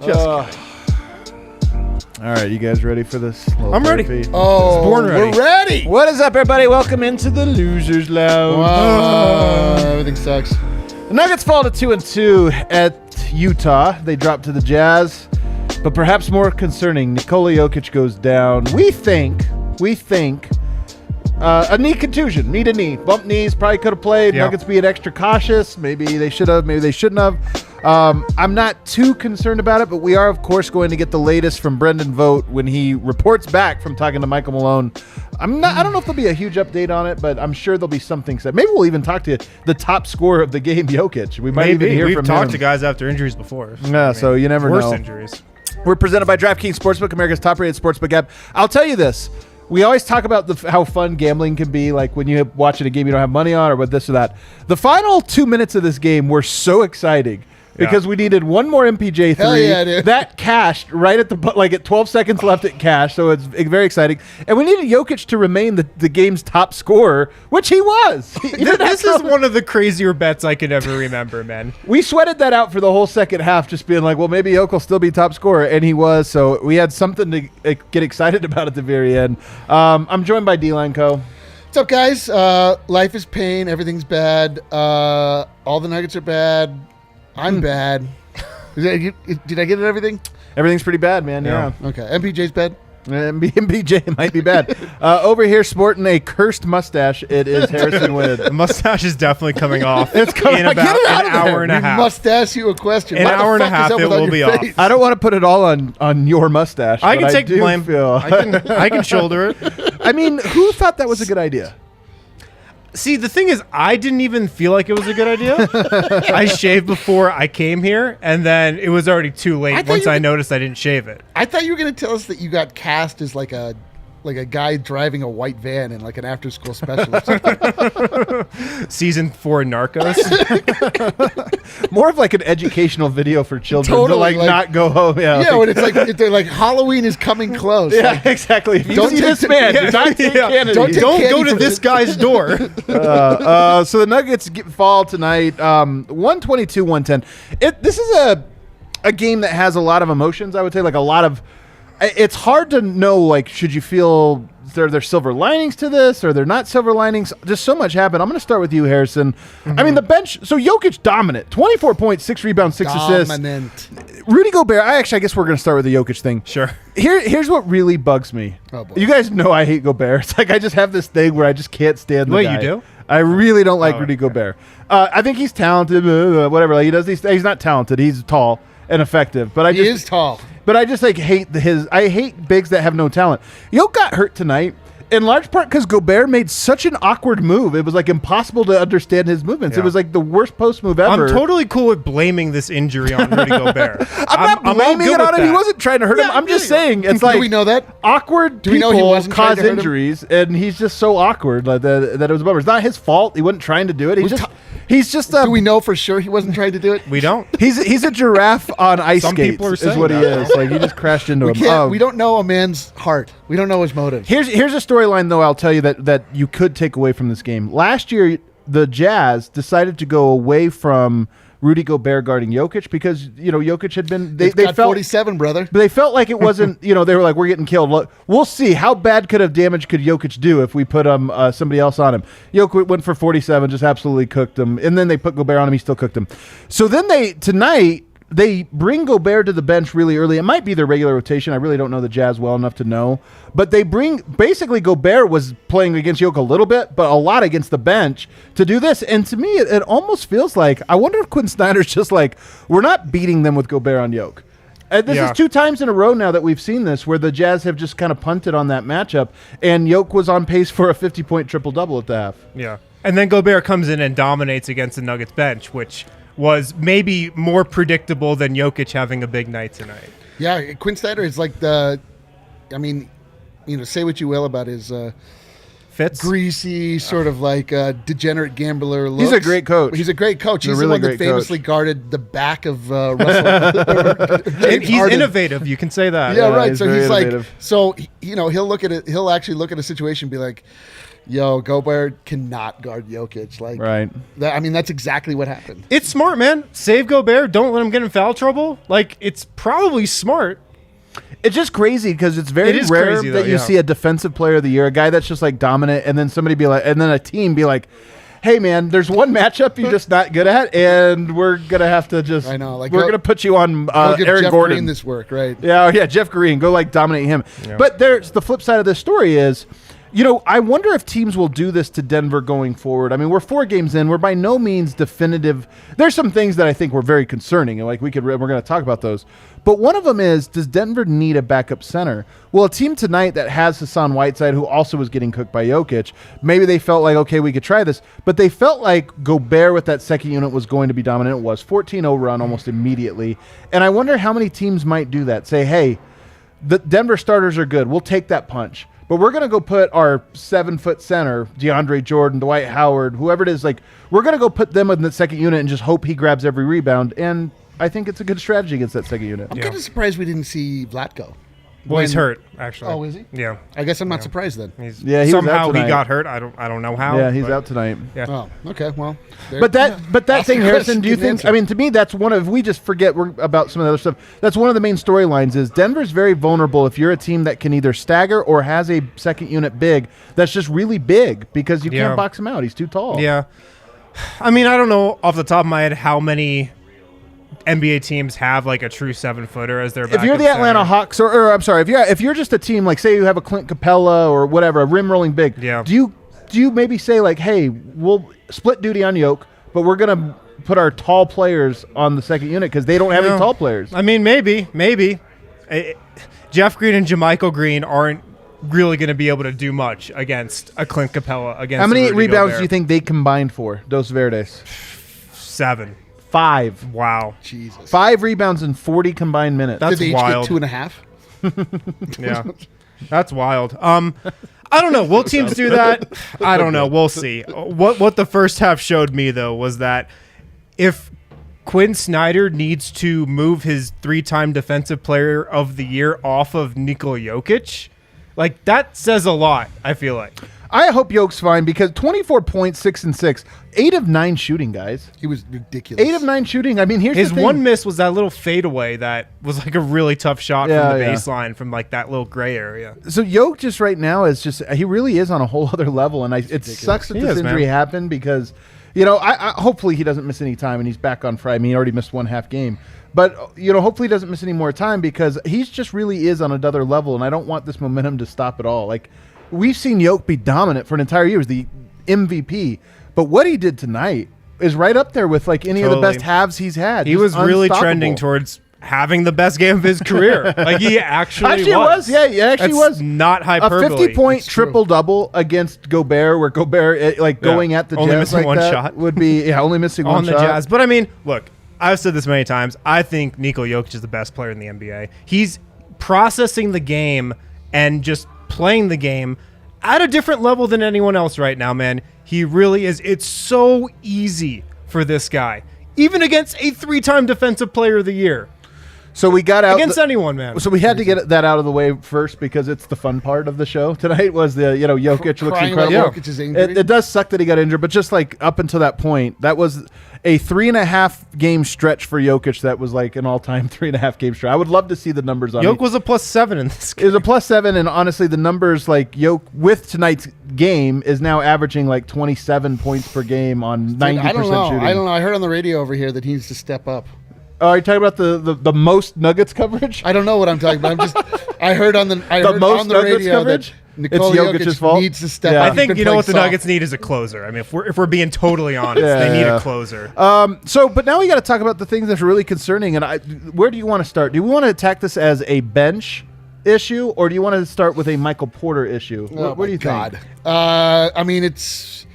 Just all right, you guys ready for this? I'm ready. Oh, born ready. We're ready. What is up, everybody? Welcome into the Losers Lounge. Everything sucks. The Nuggets fall to 2-2 at Utah. They drop to the Jazz. But perhaps more concerning, Nikola Jokic goes down. We think a knee contusion, knee to knee, bump knees, probably could have played. Yeah. Nuggets being extra cautious. Maybe they should have, maybe they shouldn't have. I'm not too concerned about it, but we are, of course, going to get the latest from Brendan Vogt when he reports back from talking to Michael Malone. I don't know if there'll be a huge update on it, but I'm sure there'll be something said. Maybe we'll even talk to the top scorer of the game, Jokic. We might even hear We've from talked him. to guys after injuries before. Yeah, so you never worse know. Injuries. We're presented by DraftKings Sportsbook, America's top-rated sportsbook app. I'll tell you this. We always talk about how fun gambling can be, like when you're watching a game you don't have money on or with this or that. The final 2 minutes of this game were so exciting because we needed one more MPJ 3. Hell yeah, dude. That cashed right at at 12 seconds left it cashed, so it's very exciting. And we needed Jokic to remain the game's top scorer, which he was. This is one of the crazier bets I could ever remember, man. We sweated that out for the whole second half, just being like, well, maybe Jokic will still be top scorer, and he was. So we had something to get excited about at the very end. I'm joined by D-Line Co. What's up, guys? Life is pain. Everything's bad. All the Nuggets are bad. I'm bad. Did I get it, everything? Everything's pretty bad, man. Yeah. Okay. MPJ's bad. MPJ might be bad. Over here, sporting a cursed mustache, it is Harrison Wood. The mustache is definitely coming off. It's coming in out. about Get it out an of there. hour and a We half. must ask you a question. An Why the hour and a fuck is half, that it without will your be face? off. I don't want to put it all on your mustache. I can but take the do blame. feel- I can shoulder it. I mean, who thought that was a good idea? See, the thing is, I didn't even feel like it was a good idea. I shaved before I came here, and then it was already too late thought once you I could- noticed I didn't shave it. I thought you were going to tell us that you got cast as like a guy driving a white van in like an after-school special or something. Season 4 Narcos. More of like an educational video for children to Totally, like not go home. Yeah, when it's like they're like Halloween is coming close. Yeah, Like, exactly. If you Don't see take this the- man, Yeah, do not take yeah. Kennedy. Don't take Don't candy go to from this guy's door. So the Nuggets fall tonight, 122-110. This is a game that has a lot of emotions, I would say, like a lot of. It's hard to know, like, should you feel there's silver linings to this or they're not silver linings? Just so much happened. I'm going to start with you, Harrison. I mean, the bench. So Jokic dominant, 24 points, 6 rebounds, 6 assists. dominant. Rudy Gobert. I guess we're going to start with the Jokic thing. Sure. Here's what really bugs me. Oh, boy. You guys know I hate Gobert. It's like I just have this thing where I just can't stand the Wait, guy. you do? I really don't like Oh, Rudy okay. Gobert. I think he's talented, whatever. Like he does these. He's not talented. He's tall and effective. But He is tall. But I just like hate I hate bigs that have no talent. Yoke got hurt tonight in large part because Gobert made such an awkward move. It was like impossible to understand his movements. Yeah. It was like the worst post move ever. I'm totally cool with blaming this injury on Rudy Gobert. I'm not all blaming good it on with him. He that. wasn't trying to hurt him. Yeah, I'm just yeah. saying it's Do like we know that? awkward Do we know he people wasn't trying cause to hurt him? injuries, and he's just so awkward like that it was a bummer. It's not his fault. He wasn't trying to do it. He's just Do we know for sure he wasn't trying to do it? We don't. he's a giraffe on ice Some skates. people are Is saying what he that. is. Like he just crashed into We him. can't. We don't know a man's heart. We don't know his motive. Here's a storyline though. I'll tell you that you could take away from this game. Last year, the Jazz decided to go away from Rudy Gobert guarding Jokic because Jokic had been they got felt 47, brother. But they felt like it wasn't, they were like, we're getting killed. Look, we'll see. How bad could Jokic do if we put somebody else on him? Jokic went for 47, just absolutely cooked him. And then they put Gobert on him. He still cooked him. So then tonight, they bring Gobert to the bench really early. It might be their regular rotation. I really don't know the Jazz well enough to know. But basically Gobert was playing against Jokic a little bit, but a lot against the bench to do this. And to me, it almost feels like, I wonder if Quinn Snyder's just like, we're not beating them with Gobert on Jokic. This is 2 times in a row now that we've seen this where the Jazz have just kind of punted on that matchup, and Jokic was on pace for a 50-point triple-double at the half. Yeah. And then Gobert comes in and dominates against the Nuggets bench, which was maybe more predictable than Jokic having a big night tonight. Yeah, Quinn Snyder is like say what you will about his fits. greasy, sort of like degenerate gambler looks. He's a great coach. He's a great coach. He's He's a really the one that great famously coach. guarded the back of Russell. And he's Harden. innovative. You can say that. Yeah, Yeah, right. he's So very he's innovative. like, so he'll look at it. He'll actually look at a situation and be like, "Yo, Gobert cannot guard Jokic." Like, Right. that's exactly what happened. It's smart, man. Save Gobert. Don't let him get in foul trouble. Like, it's probably smart. It's just crazy because it's very It is rare crazy, that though, you yeah. see a defensive player of the year, a guy that's just like dominant, and then somebody be like, and then a team be like, "Hey, man, there's one matchup you're just not good at, and we're gonna have to just, I know, like, we're go- gonna put you on Go give Aaron Jeff Gordon Green this work, right? Yeah, Jeff Green, go like dominate him." Yeah. But there's the flip side of this story is, I wonder if teams will do this to Denver going forward. I mean, we're 4 games in. We're by no means definitive. There's some things that I think were very concerning, and like we're going to talk about those. But one of them is, does Denver need a backup center? Well, a team tonight that has Hassan Whiteside, who also was getting cooked by Jokic, maybe they felt like, okay, we could try this. But they felt like Gobert with that second unit was going to be dominant. It was 14-0 run almost immediately. And I wonder how many teams might do that. Say, hey, the Denver starters are good. We'll take that punch. But we're going to go put our 7-foot center, DeAndre Jordan, Dwight Howard, whoever it is, like, we're going to go put them in the second unit and just hope he grabs every rebound. And I think it's a good strategy against that second unit. I'm kind of surprised we didn't see Vlatko. Well, he's When- hurt, actually. Oh, is he? Yeah. I guess I'm not surprised then. He's, Yeah, he was out somehow he tonight. got hurt. I don't know how. Yeah, he's but- out tonight. Yeah. Oh, okay. Well, there- But that Ask thing, the Harrison, do you question, think? answer. I mean, to me, that's one of. If we just forget about some of the other stuff, that's one of the main storylines. Is Denver's very vulnerable if you're a team that can either stagger or has a second unit big that's just really big because you Yeah. can't box him out. He's too tall. Yeah. I mean, I don't know off the top of my head how many NBA teams have like a true 7-footer as their If you're backup the Atlanta center. Hawks, or I'm sorry, if you're just a team like, say you have a Clint Capella or whatever, a rim rolling big, Yeah. do you maybe say like, hey, we'll split duty on Yoke, but we're gonna put our tall players on the second unit because they don't have any No. tall players. I mean, maybe. Jeff Green and JaMychal Green aren't really going to be able to do much against a Clint Capella. Against How many Rudy rebounds Gobert. do you think they combined for Dos Verdes? 7. 5. Wow. Jesus. 5 rebounds in 40 combined minutes. That's Did they each wild. get 2.5? Yeah. That's wild. I don't know. Will teams do that? I don't know. We'll see. What the first half showed me, though, was that if Quinn Snyder needs to move his 3-time Defensive Player of the Year off of Nikola Jokic, like, that says a lot, I feel like. I hope Yoke's fine because 24 points, 6 and 6, 8 of 9 shooting, guys. He was ridiculous. 8 of 9 shooting. I mean, here's His the thing. one miss was that little fadeaway that was like a really tough shot Yeah, from the yeah. baseline from like that little gray area. So Yoke just right now is just he really is on a whole other level, and it sucks that He this is, injury man. happened because I hopefully he doesn't miss any time and he's back on Friday. I mean, he already missed one half game, but hopefully he doesn't miss any more time because he's just really is on another level, and I don't want this momentum to stop at all. Like we've seen Yoke be dominant for an entire year, he was the MVP, but what he did tonight is right up there with like any of the Totally. best halves he's had. He Just was really unstoppable. trending towards having the best game of his career. Like he actually was. Yeah, he actually That's was. not A hyperbole. 50-point It's true. triple-double against Gobert, where Gobert, going at the Only Jazz missing like one that shot. would be, only missing on one the shot. Jazz. But I mean, look, I've said this many times. I think Nikola Jokic is the best player in the NBA. He's processing the game and just playing the game at a different level than anyone else right now, man. He really is. It's so easy for this guy, even against a 3-time Defensive Player of the Year. So we got out Against anyone, man. So we had to get that out of the way first because it's the fun part of the show tonight. Was the Jokic looks Crying about incredible. Jokic's injury. It does suck that he got injured, but just like up until that point, that was a 3.5 game stretch for Jokic. That was like an all-time 3.5 game stretch. I would love to see the numbers on Jokic it. was a +7 in this It game. was a +7, and honestly, the numbers like Jokic with tonight's game is now averaging like 27 points per game on 90% I don't know. shooting. I don't know. I heard on the radio over here that he needs to step up. Are you talking about the most Nuggets coverage? I don't know what I'm talking about. I heard on the most on the Nuggets radio coverage? that Nikola It's Jokic's Jokic fault? needs to step Yeah. up. I I think He's you been know what the playing Nuggets need is a closer. I mean, if we're being totally honest, Yeah, they need yeah. a closer. But now we got to talk about the things that's really concerning. And where do you want to start? Do we want to attack this as a bench issue, or do you want to start with a Michael Porter issue? Oh what do you my think? God. I mean, it's.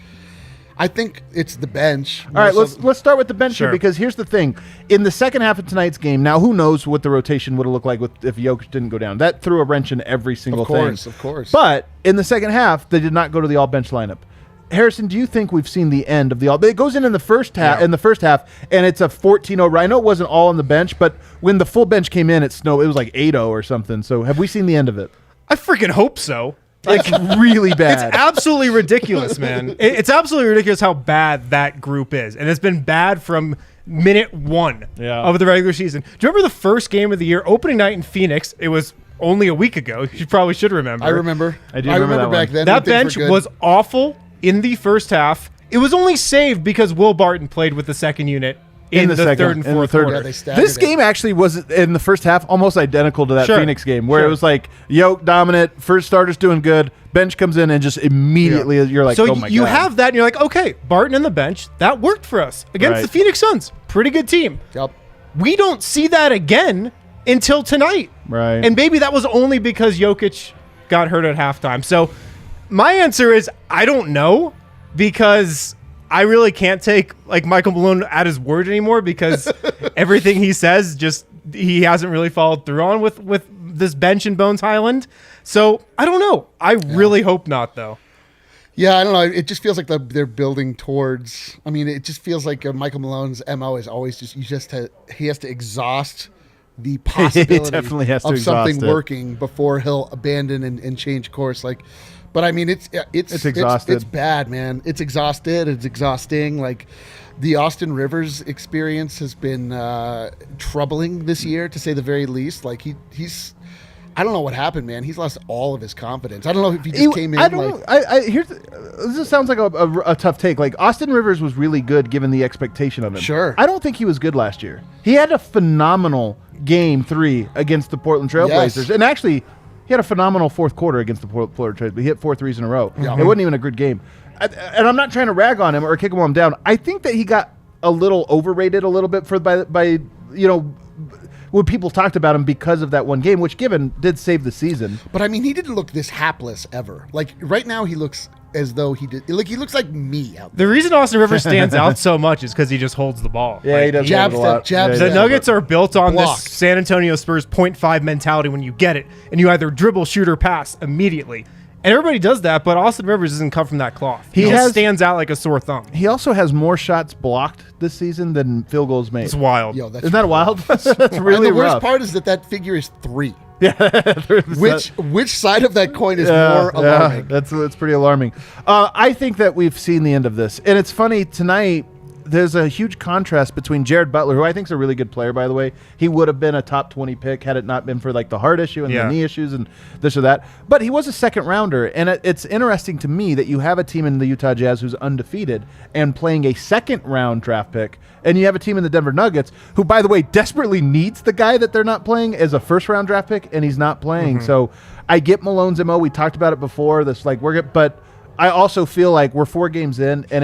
I think it's the bench. All right, let's start with the bench Sure. here, because here's the thing. In the second half of tonight's game, now who knows what the rotation would have looked like if Jokic didn't go down. That threw a wrench in every single thing. Of course. But in the second half, they did not go to the all-bench lineup. Harrison, do you think we've seen the end of the all? It goes in the first half, and it's a 14-0 run. I know it wasn't all on the bench, but when the full bench came in, it was like 8-0 or something. So have we seen the end of it? I freaking hope so. It's really bad. It's absolutely ridiculous, man. It's absolutely ridiculous how bad that group is. And it's been bad from minute one of the regular season. Do you remember the first game of the year, opening night in Phoenix? It was only a week ago. You probably should remember. I remember. I do remember that back one. then. That when things bench were good. was awful in the first half. It was only saved because Will Barton played with the second unit in the third and fourth quarter. Yeah, they staggered This it. game actually was, in the first half, almost identical to that Sure. Phoenix game, where Sure. it was like Yoke dominant, first starter's doing good, bench comes in, and just immediately you're like, So oh my you God. have that, and you're like, okay, Barton and the bench, that worked for us against Right. the Phoenix Suns. Pretty good team. Yep. We don't see that again until tonight. Right. And maybe that was only because Jokic got hurt at halftime. So my answer is I don't know, because I really can't take like Michael Malone at his word anymore, because everything he says he hasn't really followed through on with this bench in Bones Highland. So I don't know. I really hope not, though. Yeah, I don't know. It just feels like they're building towards. I mean, it just feels like Michael Malone's MO is always he has to exhaust the possibility definitely has to of exhaust something it. working before he'll abandon and change course. But I mean, it's exhausted. It's bad, man. It's exhausted. It's exhausting. Like the Austin Rivers experience has been troubling this year, to say the very least. Like he's. I don't know what happened, man. He's lost all of his confidence. I don't know if he just came in. I don't know. This sounds like a tough take. Like, Austin Rivers was really good given the expectation of him. Sure. I don't think he was good last year. He had a phenomenal Game 3 against the Portland Trailblazers. Yes. And actually, he had a phenomenal fourth quarter against the Portland Trailblazers. He hit 4 threes in a row. Yeah. It wasn't even a good game. And I'm not trying to rag on him or kick him down. I think that he got a little overrated a little bit by when people talked about him because of that one game, which did save the season. But I mean, he didn't look this hapless ever. Like right now, he looks as though he did. Like he looks like me out there. The reason Austin Rivers stands out so much is because he just holds the ball. Yeah, he does. jab hold a lot. step, jab Yeah, step. The Nuggets are built on Block. this San Antonio Spurs 0.5 mentality when you get it, and you either dribble, shoot, or pass immediately. And everybody does that, but Austin Rivers doesn't come from that cloth. He just stands out like a sore thumb. He also has more shots blocked this season than field goals made. It's wild. Yo, that's Isn't that wild? That's and really the worst rough. part is that figure is 3. Yeah. Which side of that coin is more alarming? That's pretty alarming. I think that we've seen the end of this. And it's funny, tonight, there's a huge contrast between Jared Butler, who I think is a really good player, by the way. He would have been a top 20 pick had it not been for like the heart issue and the knee issues and this or that. But he was a second rounder. And it's interesting to me that you have a team in the Utah Jazz who's undefeated and playing a second round draft pick. And you have a team in the Denver Nuggets who, by the way, desperately needs the guy that they're not playing as a first round draft pick, and he's not playing. So I get Malone's MO. We talked about it before. But I also feel like we're 4 games in, and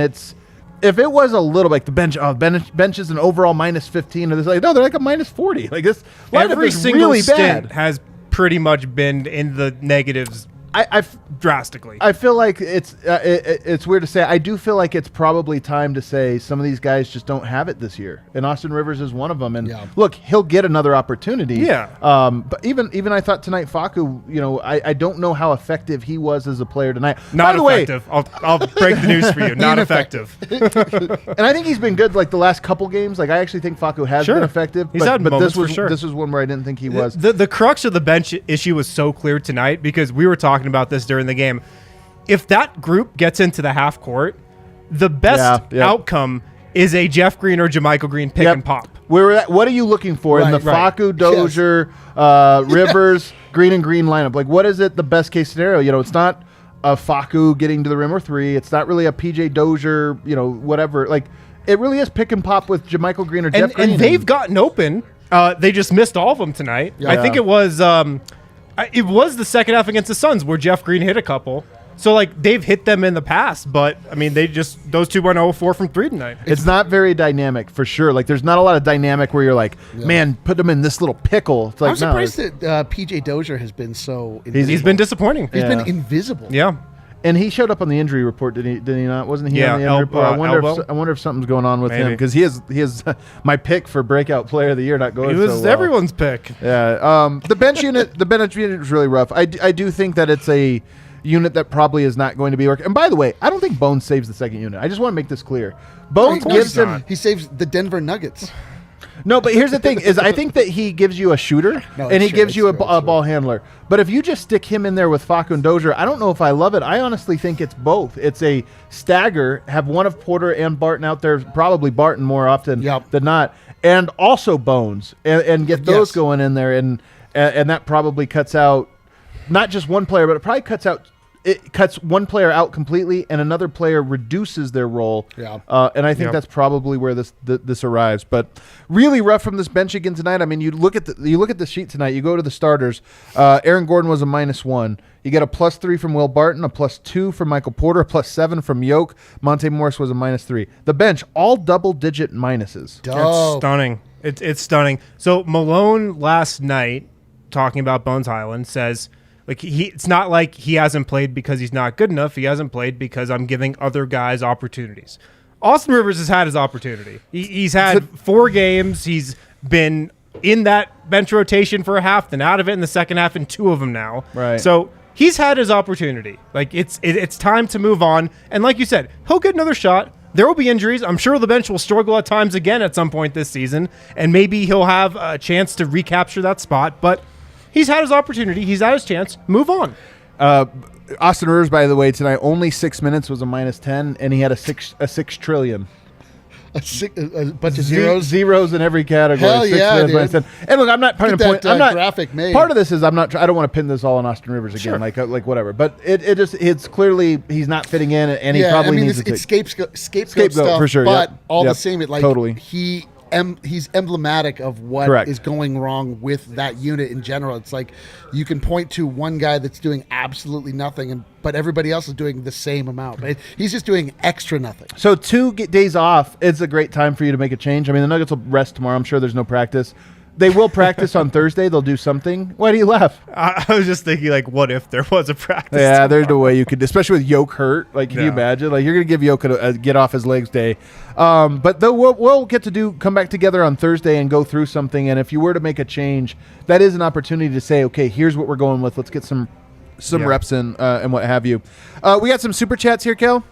if it was a little like the bench is an overall minus 15, or this no, they're like a minus 40. Like this lineup Every is single really stint bad. has pretty much been in the negatives drastically. I feel like it's weird to say. I do feel like it's probably time to say some of these guys just don't have it this year, and Austin Rivers is one of them. And look, he'll get another opportunity. Yeah. But even I thought tonight, Facu. I don't know how effective he was as a player tonight. Not By the way, effective. I'll break the news for you. Not effective. and I think he's been good like the last couple games. Like I actually think Facu has been effective. He's had but moments this was for sure. this was one where I didn't think he was. The crux of the bench issue was so clear tonight because we were talking about this during the game. If that group gets into the half court, the best outcome is a Jeff Green or JaMychal Green pick and pop. What are you looking for in the Facu, Dozier, Rivers, Green and Green lineup? Like, what is it? The best case scenario? It's not a Facu getting to the rim or 3. It's not really a PJ Dozier. Whatever. Like, it really is pick and pop with JaMychal Green or Jeff Green. And they've gotten open. They just missed all of them tonight. Yeah. I think it was the second half against the Suns where Jeff Green hit a couple. So, like, they've hit them in the past, but, I mean, those two went 0-4 from 3 tonight. It's not very dynamic, for sure. Like, there's not a lot of dynamic where you're like, man, put them in this little pickle. It's like, I'm surprised that PJ Dozier has been so invisible. He's been disappointing. He's been invisible. Yeah. And he showed up on the injury report, did he not? Wasn't he on the injury report? I wonder if something's going on with him, because he is my pick for breakout player of the year, not going so well. He was everyone's pick. Yeah. The bench unit is really rough. I do think that it's a unit that probably is not going to be working. And by the way, I don't think Bones saves the second unit. I just want to make this clear. Bones gives him. He saves the Denver Nuggets. No, but here's the thing: is I think that he gives you a shooter and he gives you a ball handler. But if you just stick him in there with Facu and Dozier, I don't know if I love it. I honestly think it's both. It's a stagger. Have one of Porter and Barton out there, probably Barton more often than not, and also Bones, and get those going in there, and that probably cuts out not just one player, but it probably cuts one player out completely, and another player reduces their role. And I think that's probably where this arrives. But really rough from this bench again tonight. I mean, you look at the sheet tonight. You go to the starters. Aaron Gordon was a -1. You get a +3 from Will Barton, a +2 from Michael Porter, a +7 from Yoke. Monte Morris was a -3. The bench, all double-digit minuses. It's stunning. It's stunning. So Malone last night, talking about Bones Highland, says, like, it's not like he hasn't played because he's not good enough. He hasn't played because I'm giving other guys opportunities. Austin Rivers has had his opportunity. He's had 4 games. He's been in that bench rotation for a half, then out of it in the second half, and 2 of them now. Right. So he's had his opportunity. Like, it's time to move on. And like you said, he'll get another shot. There will be injuries. I'm sure the bench will struggle at times again at some point this season, and maybe he'll have a chance to recapture that spot. But he's had his opportunity. He's had his chance. Move on. Austin Rivers, by the way, tonight only 6 minutes was a -10, and he had a 6 trillion. A bunch of zeros in every category. Hell 6 yeah, minutes, dude. And look, I'm not putting a point. I'm not graphic made. Part of this is I don't want to pin this all on Austin Rivers again, like whatever. But it's clearly he's not fitting in, and he probably needs to scapegoat stuff for sure. But all the same, totally. He's emblematic of what is going wrong with that unit in general. It's like you can point to one guy that's doing absolutely nothing, but everybody else is doing the same amount. But he's just doing extra nothing. So 2 days off, it's a great time for you to make a change. I mean, the Nuggets will rest tomorrow. I'm sure there's no practice. They will practice on Thursday. They'll do something. Why do you laugh? I was just thinking, like, what if there was a practice? Yeah, tomorrow? There's no way you could, especially with Yoke hurt. Like, can you imagine? Like, you're going to give Yoke a get off his legs day. But we'll get to come back together on Thursday and go through something. And if you were to make a change, that is an opportunity to say, okay, here's what we're going with. Let's get some reps in and what have you. We got some super chats here, Kel.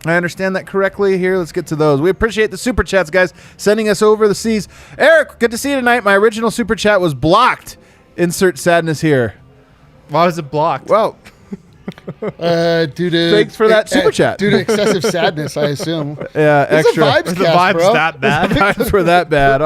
I understand that correctly here. Let's get to those. We appreciate the super chats, guys, sending us over the seas. Eric, good to see you tonight. My original super chat was blocked. Insert sadness here. Why was it blocked? Well, due to thanks for that super chat. Due to excessive sadness, I assume. Yeah, extra. It's a vibes the cast, vibes bro. that bad. The vibes were that bad.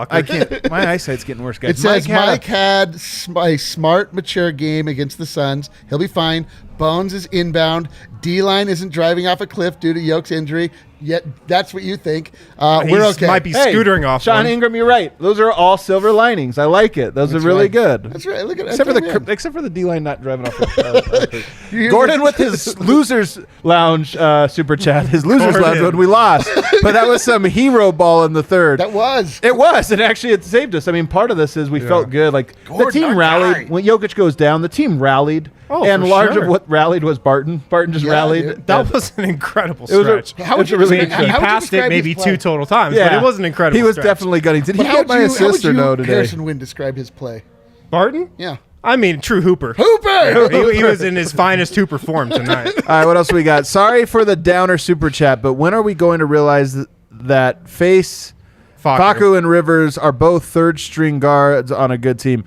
I can't. My eyesight's getting worse, guys. It says Mike had a smart, mature game against the Suns. He'll be fine. Bones is inbound. D-line isn't driving off a cliff due to Yoke's injury. Yet that's what you think. We're okay. Might be scootering off. Sean one. Ingram, you're right. Those are all silver linings. I like it. Those are really good. That's right. Look at except for the D-line not driving off. Gordon with his losers lounge super chat. His losers lounge when we lost, but that was some hero ball in the third. That was. It was, and actually it saved us. I mean, part of this is we felt good. Like Gordon, the team rallied when Jokic goes down. The team rallied. And for large sure. of what rallied was Barton. Barton just rallied. Dude. That was an incredible It was stretch. How would you really describe- good He how would you passed it describe maybe his play? 2 total times, but it was an incredible He was stretch. definitely gunning. Did he But get my assist or no today? Harrison Wind describe his play? Barton? Yeah. I mean, true hooper. Hooper! he was in his finest hooper form tonight. All right, what else we got? Sorry for the downer super chat, but when are we going to realize that Facu and Rivers are both third-string guards on a good team?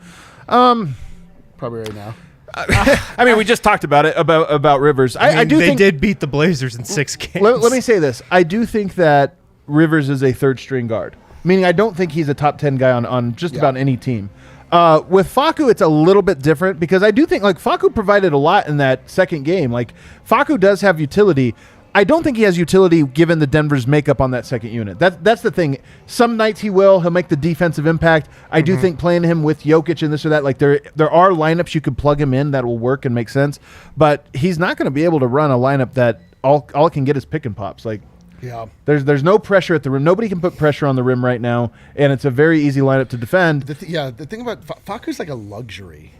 Probably right now. I mean, we just talked about it, about Rivers. I do they think did beat the Blazers in 6 games. Let me say this. I do think that Rivers is a third-string guard, meaning I don't think he's a top 10 guy on just about any team. With Facu, it's a little bit different because I do think like Facu provided a lot in that second game. Like Facu does have utility. I don't think he has utility given the Denver's makeup on that second unit. That's the thing. Some nights he'll make the defensive impact. I do think playing him with Jokic and this or that, like there are lineups you could plug him in that will work and make sense, but he's not going to be able to run a lineup that all it can get is pick and pops. Like there's no pressure at the rim. Nobody can put pressure on the rim right now, and it's a very easy lineup to defend. The thing about Facu's like a luxury.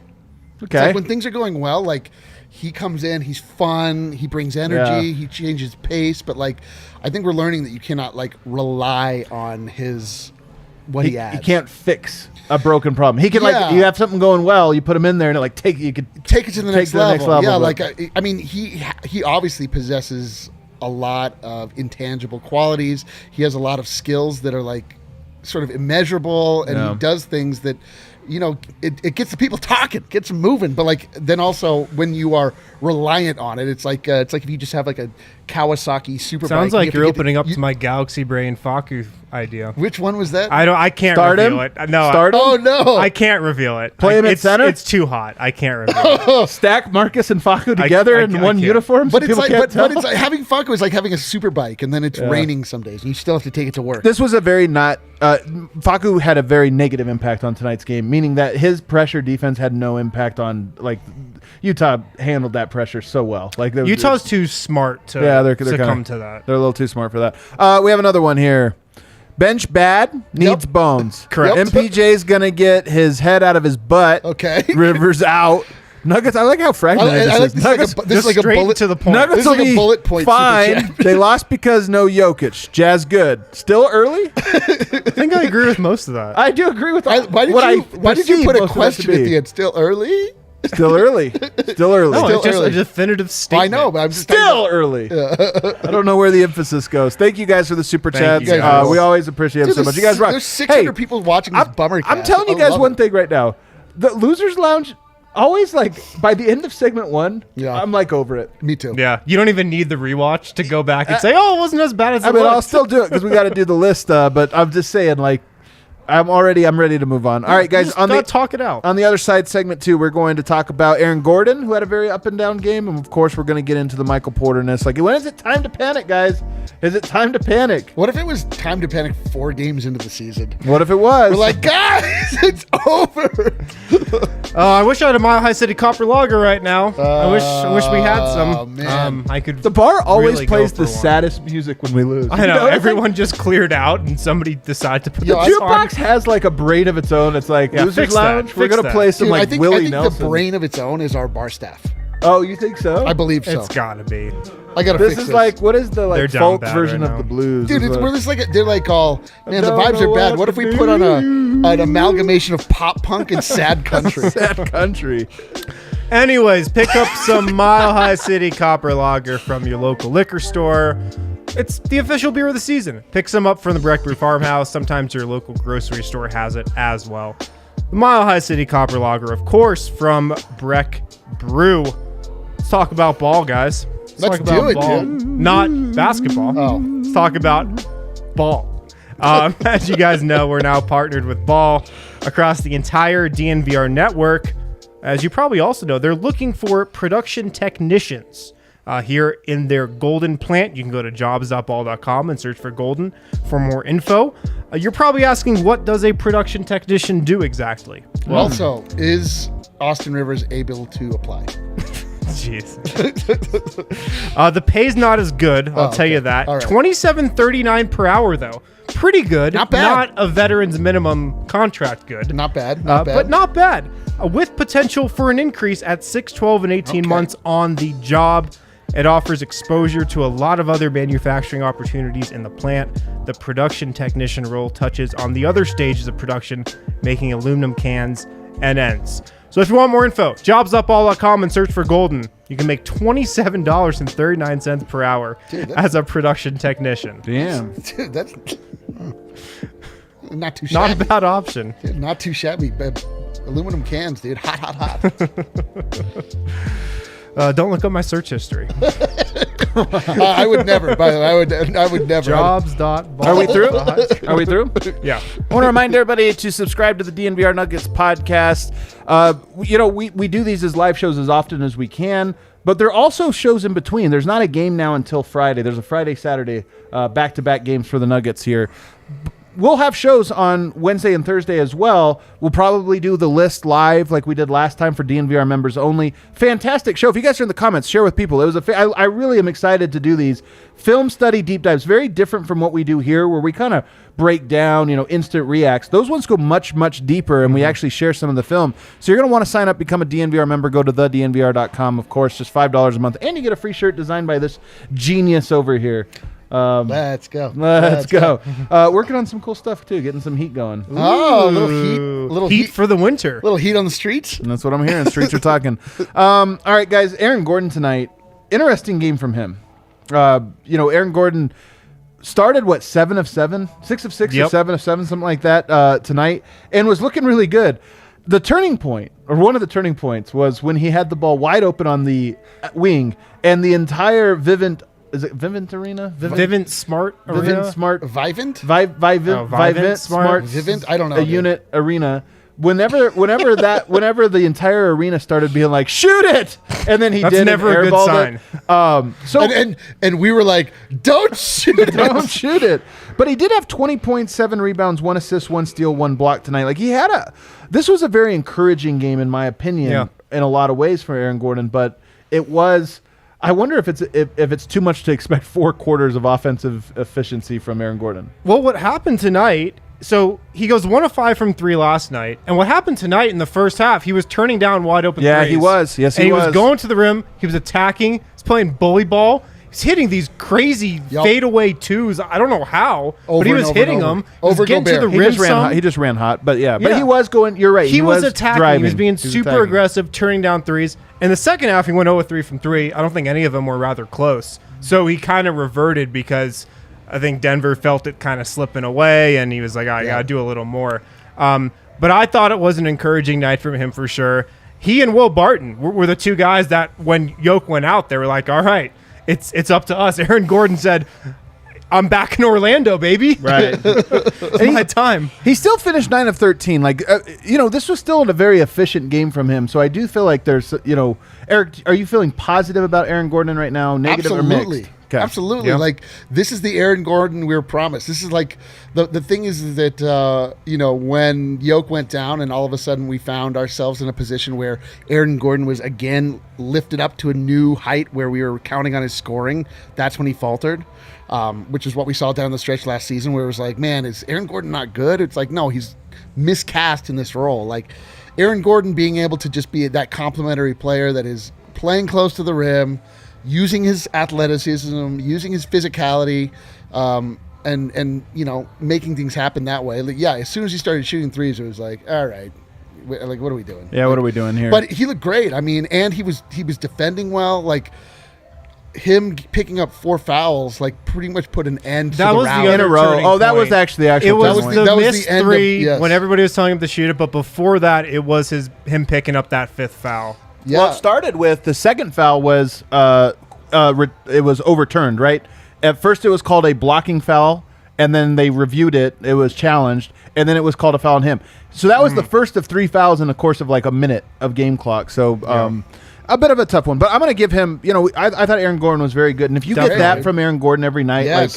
It's like when things are going well, like he comes in, he's fun, he brings energy, he changes pace, but like I think we're learning that you cannot like rely on what he adds. He can't fix a broken problem. He can like you have something going well, you put him in there and it like you could take it to the next level. Yeah, like I mean he obviously possesses a lot of intangible qualities. He has a lot of skills that are like sort of immeasurable, and he does things that it gets the people talking, gets them moving. But like then also when you are reliant on it, it's like if you just have like a Kawasaki Superbike. Sounds like you're opening up to my Galaxy Brain Faku idea. Which one was that? I can't reveal it. No. Oh no. I can't reveal it. Play him at center? It's too hot. I can't reveal it. Stack Marcus and Faku together in one uniform. But it's like it's like having Faku is like having a Superbike and then it's raining some days and you still have to take it to work. This was a very Faku had a very negative impact on tonight's game, meaning that his pressure defense had no impact on like Utah handled that pressure so well. Like Utah's too smart to succumb to that. They're a little too smart for that. We have another one here. Bench bad, needs bones. Correct. MPJ's going to get his head out of his butt. Okay. Rivers out. Nuggets, I like how fragmented this is. Nuggets, this is like a bullet to the point. Nuggets will be bullet point fine. They lost because no Jokic. Jazz good. Still early? I think I agree with most of that. I do agree with why did you put a question at the end? Still early? Still early. Still early. No, Still it's just early. a definitive statement. I know, but I'm just Still early. I don't know where the emphasis goes. Thank you guys for the super Thank chats. you guys. We always appreciate them so much. You guys rock. There's 600 people watching this bummer cast. I'm telling you guys one thing right now. The Losers Lounge, always like by the end of segment 1, I'm like over it. Me too. Yeah, you don't even need the rewatch to go back and say, "Oh, it wasn't as bad as it looked." I'll still do it because we got to do the list. But I'm just saying, like, I'm ready to move on. All right, guys. Talk it out. On the other side, segment 2, we're going to talk about Aaron Gordon, who had a very up and down game, and of course, we're going to get into the Michael Porter-ness. Like, when is it time to panic, guys? Is it time to panic? What if it was time to panic 4 games into the season? What if it was? We're like, guys, it's over. I wish I had a Mile High City Copper Lager right now. I wish we had some. Man. I could. The bar always really plays go the for one. saddest music when we lose. I know. Everyone just cleared out, and somebody decided to put The the jukebox has like a brain of its own. It's like Losers fix that. Lounge. We're Fix gonna that. play some Dude, like I think Willie Nelson. the brain of its own is our bar staff. Oh, you think so? I believe so. It's gotta be. I gotta This fix is this. like, what is the They're like down folk bad version right of now. the blues? Dude, we're just like they're like all man. The don't vibes know are bad. what What if to we put on do. an amalgamation of pop punk and sad country? Sad country. Anyways, pick up some Mile High City Copper Lager from your local liquor store. It's the official beer of the season. Pick some up from the Breck Brew Farmhouse. Sometimes your local grocery store has it as well. The Mile High City Copper Lager, of course, from Breck Brew. Let's talk about ball, guys. Let's talk about do it, ball. dude. Not basketball. Oh. Let's talk about ball. As you guys know, we're now partnered with Ball across the entire DNVR network. As you probably also know, they're looking for production technicians here in their Golden plant. You can go to jobs.ball.com and search for Golden for more info. You're probably asking, what does a production technician do exactly? Well, Also, is Austin Rivers able to apply? jeez. The pay's not as good, I'll tell you that. All right. $27.39 per hour, though. Pretty good. Not bad. Not a veteran's minimum contract good. Not bad. Not bad. But not bad. With potential for an increase at 6, 12, and 18 months on the job. It offers exposure to a lot of other manufacturing opportunities in the plant. The production technician role touches on the other stages of production, making aluminum cans and ends. So if you want more info, jobsupall.com and search for Golden. You can make $27.39 per hour as a production technician. Damn. Dude, that's not too Not shabby. a bad option. Dude, not too shabby. But aluminum cans, dude. Hot, hot, hot. Don't look up my search history. I would never. By the way, I would never. Jobs.ball. Are we through? Are we through? Yeah. I want to remind everybody to subscribe to the DNVR Nuggets podcast. We do these as live shows as often as we can, but there are also shows in between. There's not a game now until Friday. There's a Friday, Saturday back-to-back games for the Nuggets here. we'll have shows on Wednesday and Thursday as well. We'll probably do the list live like we did last time for DNVR members only. Fantastic show. If you guys are in the comments, share with people. It was I really am excited to do these film study deep dives. Very different from what we do here, where we kind of break down, instant reacts. Those ones go much, much deeper, and we actually share some of the film. So you're going to want to sign up, become a DNVR member. Go to thednvr.com, of course, just $5 a month. And you get a free shirt designed by this genius over here. Let's go. Let's go. Working on some cool stuff, too. Getting some heat going. Oh, a little heat for the winter. Little heat on the streets. And that's what I'm hearing. Streets are talking. All right, guys. Aaron Gordon tonight. Interesting game from him. Aaron Gordon started 7 of 7, 6 of 6 or 7 of 7, something like that tonight, and was looking really good. The turning point, or one of the turning points, was when he had the ball wide open on the wing, and the entire Vivint Arena? Vivint Smart Arena? Vivint Smart. Vivint? Vivint Smart. Vivint? I don't know. A unit arena. Whenever the entire arena started being like, shoot it, and then That's never a good sign. And we were like, don't shoot it. Don't shoot it. But he did have 20.7 rebounds, 1 assist, 1 steal, 1 block tonight. Like this was a very encouraging game in my opinion in a lot of ways for Aaron Gordon, but it was. I wonder if it's too much to expect 4 quarters of offensive efficiency from Aaron Gordon. Well, what happened tonight? So he goes 1 of 5 from 3 last night, and what happened tonight in the first half? He was turning down wide open. Yeah, threes. he was. Yes, he was going to the rim. He was attacking. He's playing bully ball. He's hitting these crazy fadeaway twos. I don't know how, but he was hitting them. Over getting to the Gobert. rim. He just ran hot, but he was going. You're right. He was attacking. Driving. He was being super aggressive, turning down threes. In the second half, he went 0 of 3 from 3. I don't think any of them were rather close. So he kind of reverted because I think Denver felt it kind of slipping away, and he was like, I got to do a little more. But I thought it was an encouraging night from him for sure. He and Will Barton were the two guys that when Yoke went out, they were like, all right, it's up to us. Aaron Gordon said, I'm back in Orlando, baby. Right. It's my time. He still finished 9 of 13. Like, this was still a very efficient game from him. So I do feel like there's, Eric, are you feeling positive about Aaron Gordon right now? Negative or mixed? Okay. Absolutely. Yeah. Like, this is the Aaron Gordon we were promised. This is like the thing is that, when Yoke went down and all of a sudden we found ourselves in a position where Aaron Gordon was again lifted up to a new height where we were counting on his scoring. That's when he faltered, which is what we saw down the stretch last season where it was like, man, is Aaron Gordon not good? It's like, no, he's miscast in this role. Like, Aaron Gordon being able to just be that complementary player that is playing close to the rim, using his athleticism, using his physicality, and making things happen that way. Like, as soon as he started shooting threes, it was like, all right, like, what are we doing? Yeah, what are we doing here? But he looked great. I mean, and he was defending well. Like, him picking up 4 fouls, like, pretty much put an end to the round. In a row. Oh, that was actually the actual. It was point. the missed 3 when everybody was telling him to shoot it, but before that, it was him picking up that 5th foul. Yeah. Well, it started with the second foul was it was overturned, right? At first it was called a blocking foul, and then they reviewed it. It was challenged, and then it was called a foul on him. So that was the first of 3 fouls in the course of like a minute of game clock. So a bit of a tough one. But I'm going to give him, I thought Aaron Gordon was very good. And if you get that from Aaron Gordon every night, like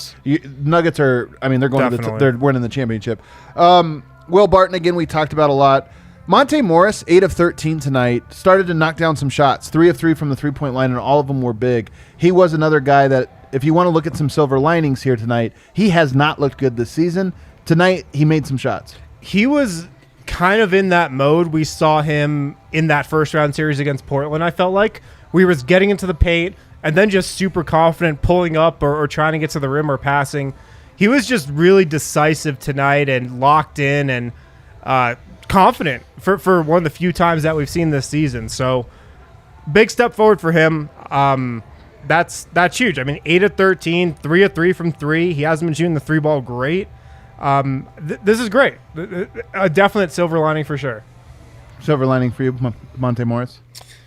Nuggets are, they're going they're winning the championship. Will Barton, again, we talked about a lot. Monte Morris, 8 of 13 tonight, started to knock down some shots, 3 of 3 from the three-point line, and all of them were big. He was another guy that, if you want to look at some silver linings here tonight, he has not looked good this season. Tonight, he made some shots. He was kind of in that mode we saw him in that first-round series against Portland, I felt like. We was getting into the paint and then just super confident, pulling up or trying to get to the rim or passing. He was just really decisive tonight and locked in and confident for one of the few times that we've seen this season. So big step forward for him. That's huge. 8 of 13, 3 of 3 from 3. He hasn't been shooting the 3 ball great. This is great. A definite silver lining for sure. Silver lining for you, Monte Morris?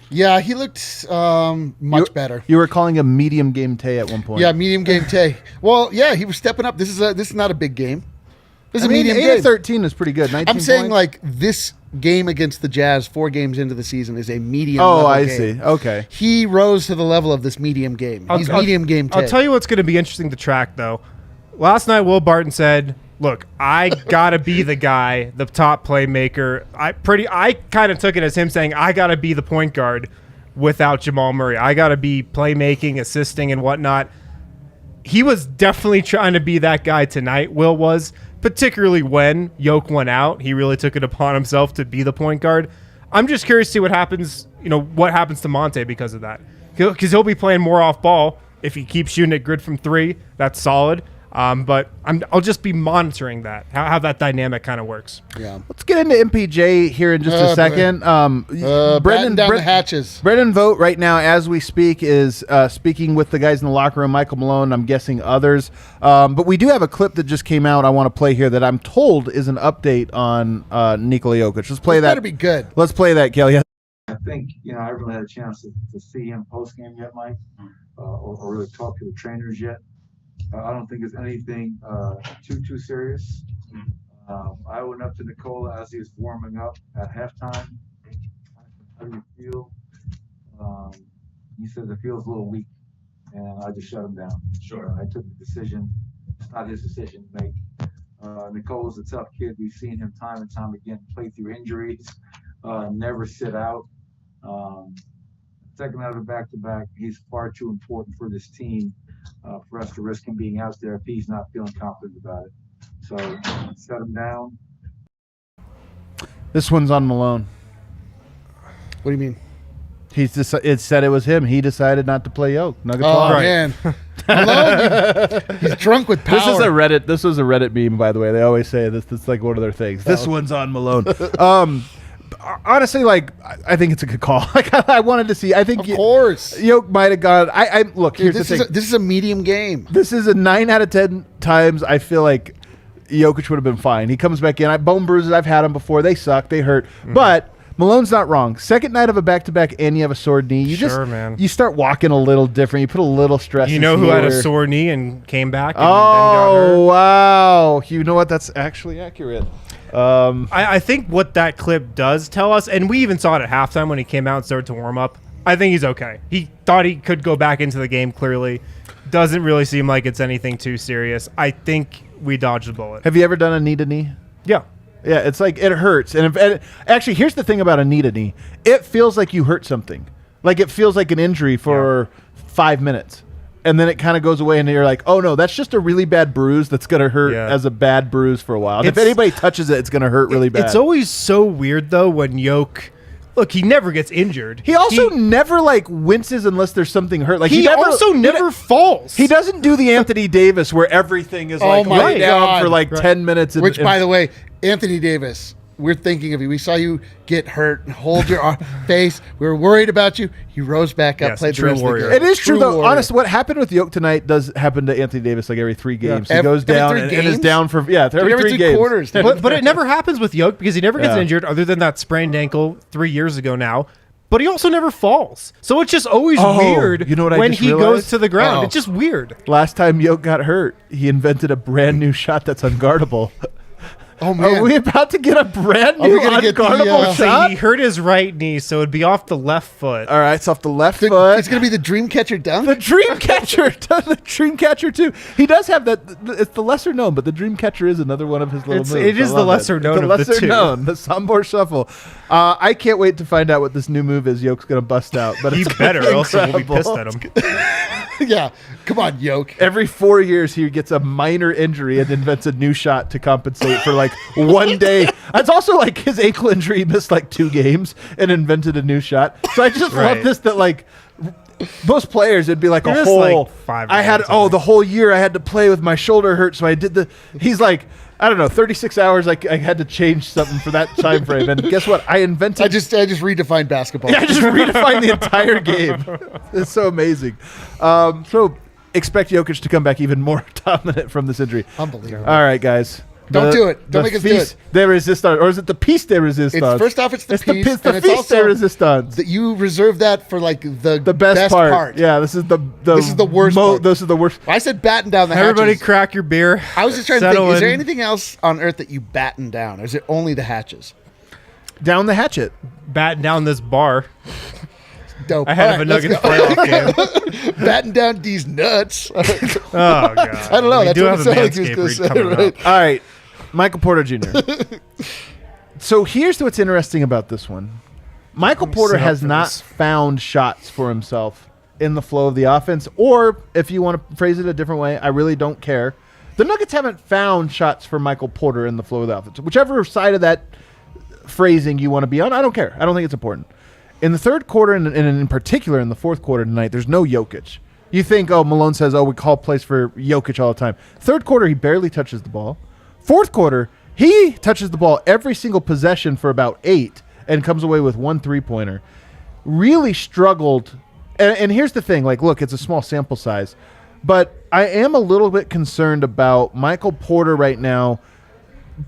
Yeah, he looked much better. You were calling him medium game Tay at one point. Yeah, medium game Tay. Well, yeah, he was stepping up. This is not a big game. This is a medium 8 game. of 13 is pretty good. 19 I'm saying points? like this game against the Jazz 4 games into the season is a medium level game. See. Okay. He rose to the level of this medium game. He's medium game Tay. I'll tell you what's going to be interesting to track, though. Last night, Will Barton said, look, I gotta be the guy, the top playmaker. I kind of took it as him saying, I gotta be the point guard without Jamal Murray. I gotta be playmaking, assisting, and whatnot. He was definitely trying to be that guy tonight. Will was, particularly when Jokic went out. He really took it upon himself to be the point guard. I'm just curious to see what happens. What happens to Monte because of that? Because he'll be playing more off ball if he keeps shooting it good from three. That's solid. But I'll just be monitoring that, how that dynamic kind of works. Yeah. Let's get into MPJ here in just a second. Batten down the hatches. Brendan Vogt right now, as we speak, is speaking with the guys in the locker room, Michael Malone, I'm guessing others. But we do have a clip that just came out I want to play here that I'm told is an update on Nikola Jokic. Let's play that. Better be good. Let's play that, Kelly. I think, I haven't had a chance to see him post-game yet, Mike, or really talk to the trainers yet. I don't think it's anything too serious. I went up to Nikola as he was warming up at halftime. How do you feel? He says it feels a little weak, and I just shut him down. Sure. I took the decision. It's not his decision to make. Nikola's a tough kid. We've seen him time and time again play through injuries, never sit out. Second out of back-to-back, he's far too important for this team for us to risk him being out there if he's not feeling confident about it. So set him down. This one's on Malone. What do you mean? It said it was him. He decided not to play Jokic. Nuggets Oh, lost. man. Malone, he's drunk with power. This was a Reddit meme, by the way. They always say this. It's like one of their things. This one's on Malone. Honestly, I think it's a good call. I wanted to see. I think Of course. Jokic might have gone. Look. Here's the thing. This is a medium game. This is a 9 out of 10 times. I feel like Jokic would have been fine. He comes back in. Bone bruises. I've had them before. They suck. They hurt. But Malone's not wrong. Second night of a back-to-back, and you have a sore knee. You start walking a little different. You put a little stress. You know who had a sore knee and came back? And then got hurt? Wow! You know what? That's actually accurate. I think what that clip does tell us, and we even saw it at halftime when he came out and started to warm up, I think he's okay. He thought he could go back into the game clearly. Doesn't really seem like it's anything too serious. I think we dodged the bullet. Have you ever done a knee-to-knee? Yeah. Yeah, it's like it hurts. And actually, here's the thing about a knee-to-knee. It feels like you hurt something. Like it feels like an injury for 5 minutes. And then it kind of goes away, and you're like, oh, no, that's just a really bad bruise that's going to hurt as a bad bruise for a while. And if anybody touches it, it's going to hurt really bad. It's always so weird, though, when Jokic... Look, he never gets injured. He also never, winces unless there's something hurt. Like he also never falls. He doesn't do the Anthony Davis where everything is, laid down for, 10 minutes. Which, by the way, Anthony Davis, we're thinking of you. We saw you get hurt and hold your face. We were worried about you. You rose back up, played the rest of the game. It is true, though. Honestly, what happened with Jokic tonight does happen to Anthony Davis every 3 games. He goes down and is down for every 3 games. Quarters. But it never happens with Jokic because he never gets injured other than that sprained ankle 3 years ago now. But he also never falls. So it's just always weird when he goes to the ground. It's just weird. Last time Jokic got hurt, he invented a brand new shot that's unguardable. Oh, man. Are we about to get a brand new unguardable shot? He hurt his right knee, so it'd be off the left foot. All right, it's off the left foot. It's going to be the dream catcher dunk? The dream catcher. The dream catcher, too. He does have that. It's the lesser known, but the dream catcher is another one of his little moves. It is the lesser known of the two. The lesser known, the Sombor Shuffle. I can't wait to find out what this new move is Jokic's going to bust out. But he better, or else we'll be pissed at him. Yeah. Come on, Jokic. Every 4 years, he gets a minor injury and invents a new shot to compensate for 1 day. It's also his ankle injury. He missed 2 games and invented a new shot. So I just love this that most players, it'd be a whole. 5 I had the whole year I had to play with my shoulder hurt, so I did He's I don't know, 36 hours. I had to change something for that time frame, and guess what? I invented. I just redefined basketball. Yeah, I just redefined the entire game. It's so amazing. So expect Jokic to come back even more dominant from this injury. Unbelievable. All right, guys. Don't do it. Don't make us do it. De resistance, or is it the piece de resistance? First off, it's the piece. The piece de resistance. That you reserve that for the best part. Yeah, this is the worst part. This is the worst. I said batten down the hatches. Everybody crack your beer. I was just trying to think, is there anything else on earth that you batten down? Or is it only the hatches? Down the hatchet. Batten down this bar. Dope. Ahead of a Nuggets playoff game. Batten down these nuts. Oh, God. I don't know. We That's do what have it a sounded like he was Manscaped going to say, coming right? up. All right. Michael Porter Jr. So here's what's interesting about this one. Michael Porter has not found shots for himself in the flow of the offense, or if you want to phrase it a different way, I really don't care. The Nuggets haven't found shots for Michael Porter in the flow of the offense. Whichever side of that phrasing you want to be on, I don't care. I don't think it's important. In the third quarter, and in particular in the fourth quarter tonight, there's no Jokic. You think, Malone says, we call plays for Jokic all the time. Third quarter, he barely touches the ball. Fourth quarter, he touches the ball every single possession for about 8 and comes away with 1 3-pointer. Really struggled. And here's the thing. Look, it's a small sample size. But I am a little bit concerned about Michael Porter right now,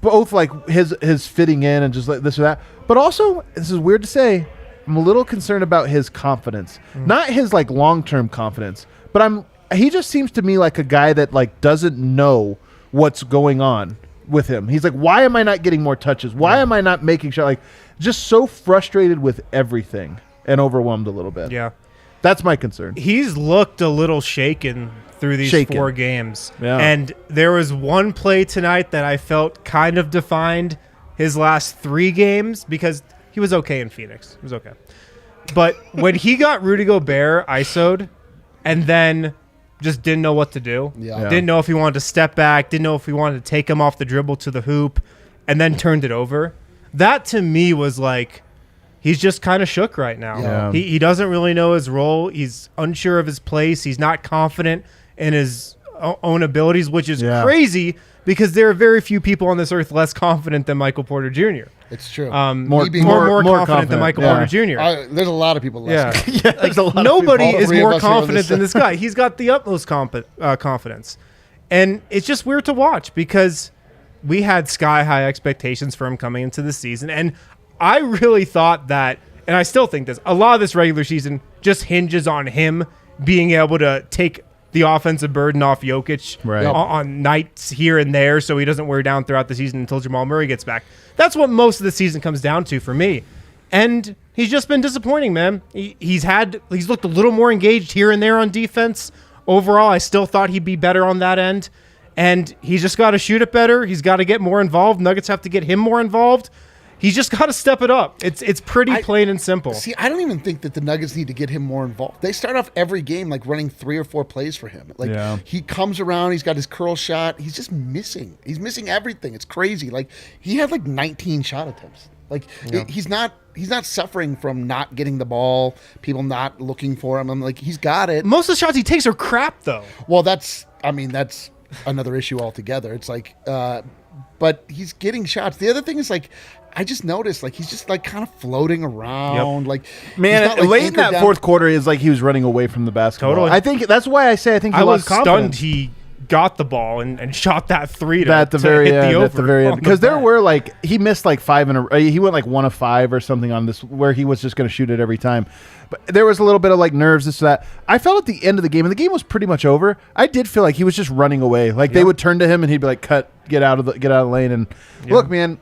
both his fitting in and just this or that. But also, this is weird to say, I'm a little concerned about his confidence. Not his long-term confidence, but he just seems to me like a guy that doesn't know what's going on with him. He's why am I not getting more touches? Why am I not making shots? Just so frustrated with everything and overwhelmed a little bit. Yeah. That's my concern. He's looked a little shaken through these 4 games. Yeah. And there was one play tonight that I felt kind of defined his last 3 games because he was okay in Phoenix. He was okay. But when he got Rudy Gobert ISO'd and then just didn't know what to do. Yeah. Didn't know if he wanted to step back. Didn't know if he wanted to take him off the dribble to the hoop and then turned it over. That to me was he's just kind of shook right now. Yeah. He doesn't really know his role. He's unsure of his place. He's not confident in his own abilities, which is crazy because there are very few people on this earth less confident than Michael Porter Jr. It's true. More confident than Michael Porter Jr. There's a lot of people less confident. There's a lot nobody of is All 3 of more us here on confident this than this guy. He's got the utmost confidence. And it's just weird to watch because we had sky-high expectations for him coming into the season. And I really thought that, and I still think this, a lot of this regular season just hinges on him being able to take the offensive burden off Jokic on nights here and there so he doesn't wear down throughout the season until Jamal Murray gets back. That's what most of the season comes down to for me. And he's just been disappointing, man. He's looked a little more engaged here and there on defense. Overall, I still thought he'd be better on that end. And he's just got to shoot it better. He's got to get more involved. Nuggets have to get him more involved. He's just got to step it up. It's pretty plain and simple. See, I don't even think that the Nuggets need to get him more involved. They start off every game running 3 or 4 plays for him. He comes around, he's got his curl shot. He's just missing. He's missing everything. It's crazy. He had 19 shot attempts. He's not suffering from not getting the ball, people not looking for him. He's got it. Most of the shots he takes are crap, though. Well, that's another issue altogether. It's but he's getting shots. The other thing is I just noticed he's just kind of floating around. Man, he's not, late in that fourth quarter is he was running away from the basketball. Totally. I think that's why I say he I was lost confidence. stunned he got the ball and shot that 3 to at the very hit end. the over At the very end, because there back. were he missed 5 in a. He went 1 of 5 or something on this where he was just going to shoot it every time. But there was a little bit of nerves, this that. I felt at the end of the game, and the game was pretty much over. I did feel he was just running away. They would turn to him and he'd be "Cut, get out of the lane." And look, man.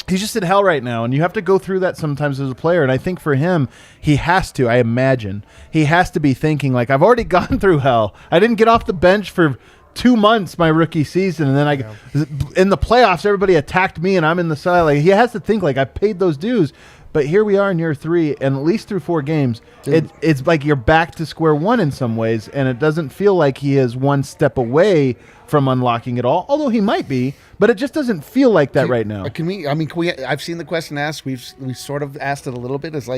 He's just in hell right now, and you have to go through that sometimes as a player. And I think for him, he has to. I imagine he has to be thinking I've already gone through hell. I didn't get off the bench for 2 months my rookie season, and then in the playoffs, everybody attacked me, and I'm in the side. He has to think I paid those dues. But here we are in year 3, and at least through 4 games, it's you're back to square one in some ways, and it doesn't feel like he is one step away from unlocking it all. Although he might be, but it just doesn't feel like that right now. Can we? I've seen the question asked. We've sort of asked it a little bit. Is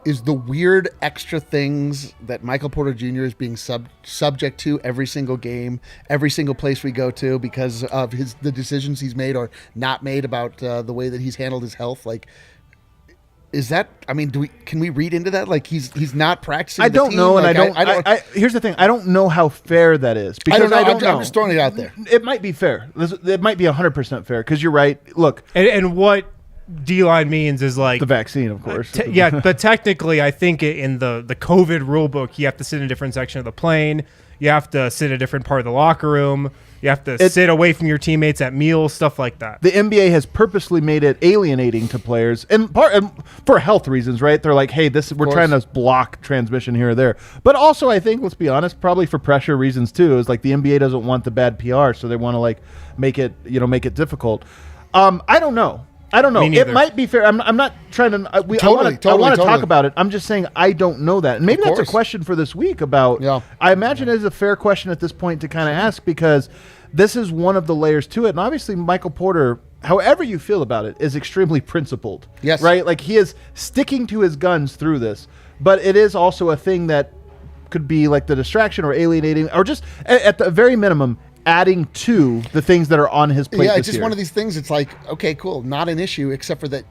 is the weird extra things that Michael Porter Jr. is being subject to every single game, every single place we go to because of the decisions he's made or not made about the way that he's handled his health? Is that? Can we read into that? He's not practicing. I don't know, and I don't. Here's the thing: I don't know how fair that is because I don't know. I'm just throwing it out there. It might be fair. It might be 100% fair because you're right. Look, and what D-line means is the vaccine, of course. But technically, I think in the COVID rule book, you have to sit in a different section of the plane. You have to sit in a different part of the locker room. You have to sit away from your teammates at meals, stuff like that. The NBA has purposely made it alienating to players, and for health reasons, right? They're like, hey, we're trying to block transmission here or there. But also, I think, let's be honest, probably for pressure reasons too. Is like the NBA doesn't want the bad PR, so they want to like make it difficult. I don't know. It might be fair. I'm not trying to. I want to talk about it. I'm just saying I don't know that. And maybe that's a question for this week about. Yeah. I imagine it is a fair question at this point to kind of ask, because this is one of the layers to it. And obviously, Michael Porter, however you feel about it, is extremely principled. Yes. Right? Like, he is sticking to his guns through this. But it is also a thing that could be like the distraction or alienating, or just at the very minimum, adding to the things that are on his plate. Yeah, it's just one of these things. It's like, okay, cool, not an issue, except for that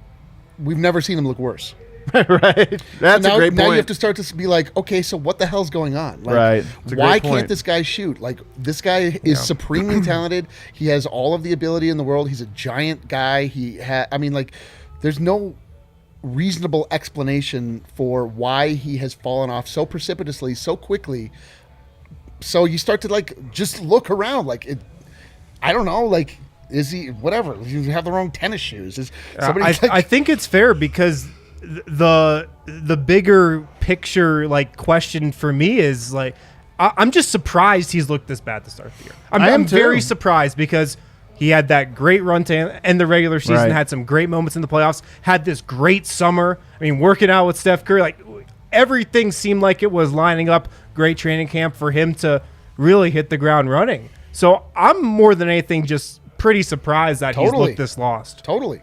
we've never seen him look worse. Right. That's a great point. Now you have to start to be like, okay, so what the hell's going on? Like, right. Why can't this guy shoot? Like, this guy is supremely talented. He has all of the ability in the world. He's a giant guy. There's no reasonable explanation for why he has fallen off so precipitously, so quickly. So you start to like just look around, like I don't know, like, is he whatever? You have the wrong tennis shoes. I think it's fair, because the bigger picture like question for me is like, I'm just surprised he's looked this bad to start the year. I'm very surprised, because he had that great run to end the regular season, had some great moments in the playoffs, had this great summer. I mean, working out with Steph Curry, like everything seemed like it was lining up. Great training camp for him to really hit the ground running. So I'm more than anything just pretty surprised that he's looked this lost. Totally.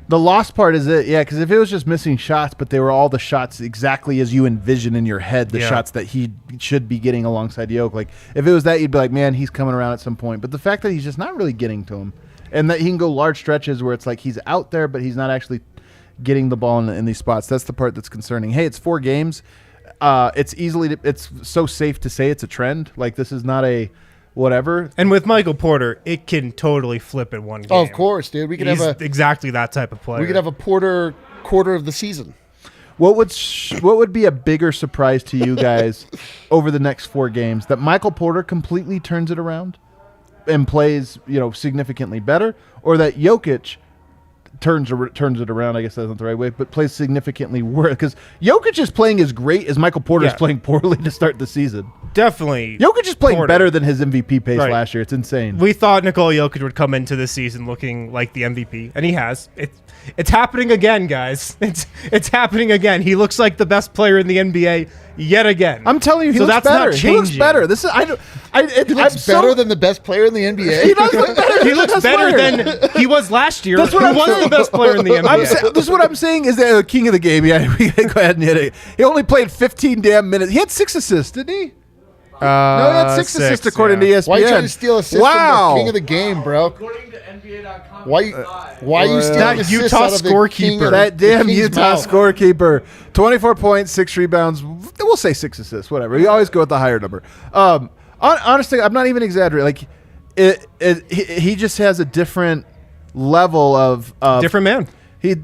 The lost part is it, because if it was just missing shots, but they were all the shots exactly as you envision in your head, the shots that he should be getting alongside Jokic. Like, if it was that, you'd be like, man, he's coming around at some point. But the fact that he's just not really getting to him, and that he can go large stretches where it's like he's out there, but he's not actually getting the ball in these spots, that's the part that's concerning. Hey, it's 4 games. It's so safe to say it's a trend. Like, this is not a whatever. And with Michael Porter, it can totally flip in one game. Oh, of course, dude. He's exactly that type of player. We could have a Porter quarter of the season. What would be a bigger surprise to you guys over the next 4 games? That Michael Porter completely turns it around and plays, significantly better, or that Jokic turns it around, I guess that's not the right way, but plays significantly worse? Because Jokic is playing as great as Michael Porter is playing poorly to start the season. Definitely. Jokic is playing better than his MVP pace last year. It's insane. We thought Nikola Jokic would come into this season looking like the MVP, and he has. It's happening again, guys. It's happening again. He looks like the best player in the NBA yet again. I'm telling you, he looks better. He looks better. He looks better than the best player in the NBA. He does look better. He looks better than he was last year. That's what he was the best player in the NBA. This is what I'm saying is the king of the game. Yeah, we go ahead and hit it. He only played 15 damn minutes. He had 6 assists, didn't he? No, he had 6 assists according to ESPN. Why are you trying to steal assists from the king of the game, bro? According to NBA.com, why are you stealing that assists Utah out of scorekeeper? That damn Utah scorekeeper. 24 points, 6 rebounds. We'll say 6 assists, whatever. You always go with the higher number. Honestly, I'm not even exaggerating. Like, he just has a different level of different man.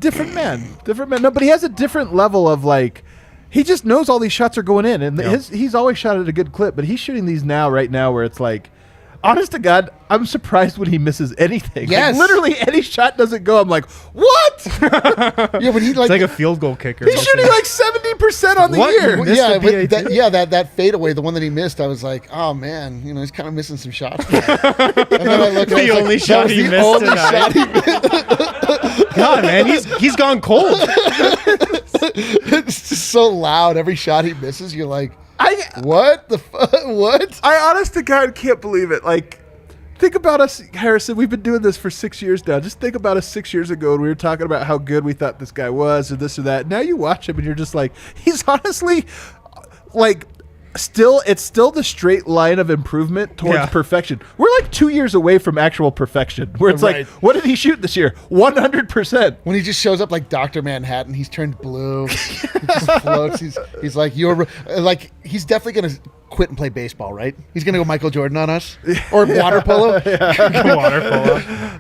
Different man. No, but he has a different level of like. He just knows all these shots are going in, and he's always shot at a good clip, but he's shooting these right now where it's like, honest to God, I'm surprised when he misses anything. Yes. Like, literally any shot doesn't go. I'm like, what? Yeah, but it's like a field goal kicker. He's shooting like 70% on the year. Yeah, that fadeaway, the one that he missed, I was like, oh man, he's kind of missing some shots. And then I looked at the only shot he missed tonight. God, man, he's gone cold. It's just so loud. Every shot he misses, you're like, what the fuck? What? I honest to God can't believe it. Like, think about us, Harrison. We've been doing this for 6 years now. Just think about us 6 years ago when we were talking about how good we thought this guy was or this or that. Now you watch him and you're just like, he's honestly like, it's still the straight line of improvement towards perfection. We're like 2 years away from actual perfection, where it's like, what did he shoot this year? 100%. When he just shows up like Dr. Manhattan, he's turned blue. He just floats. He's like, he's definitely going to quit and play baseball, right? He's going to go Michael Jordan on us? Or water polo? Water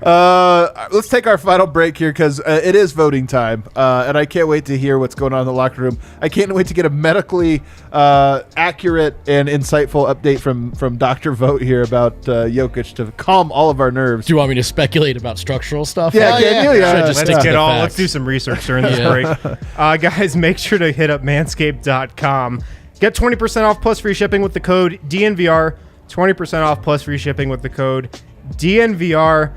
polo. Let's take our final break here because it is voting time, and I can't wait to hear what's going on in the locker room. I can't wait to get a medically accurate and insightful update from Dr. Vogt here about Jokic to calm all of our nerves. Do you want me to speculate about structural stuff? Yeah, can you? Should I Yeah. just stick to the Let's facts? do some research during this break. Guys, make sure to hit up manscaped.com. Get 20% off plus free shipping with the code DNVR. 20% off plus free shipping with the code DNVR.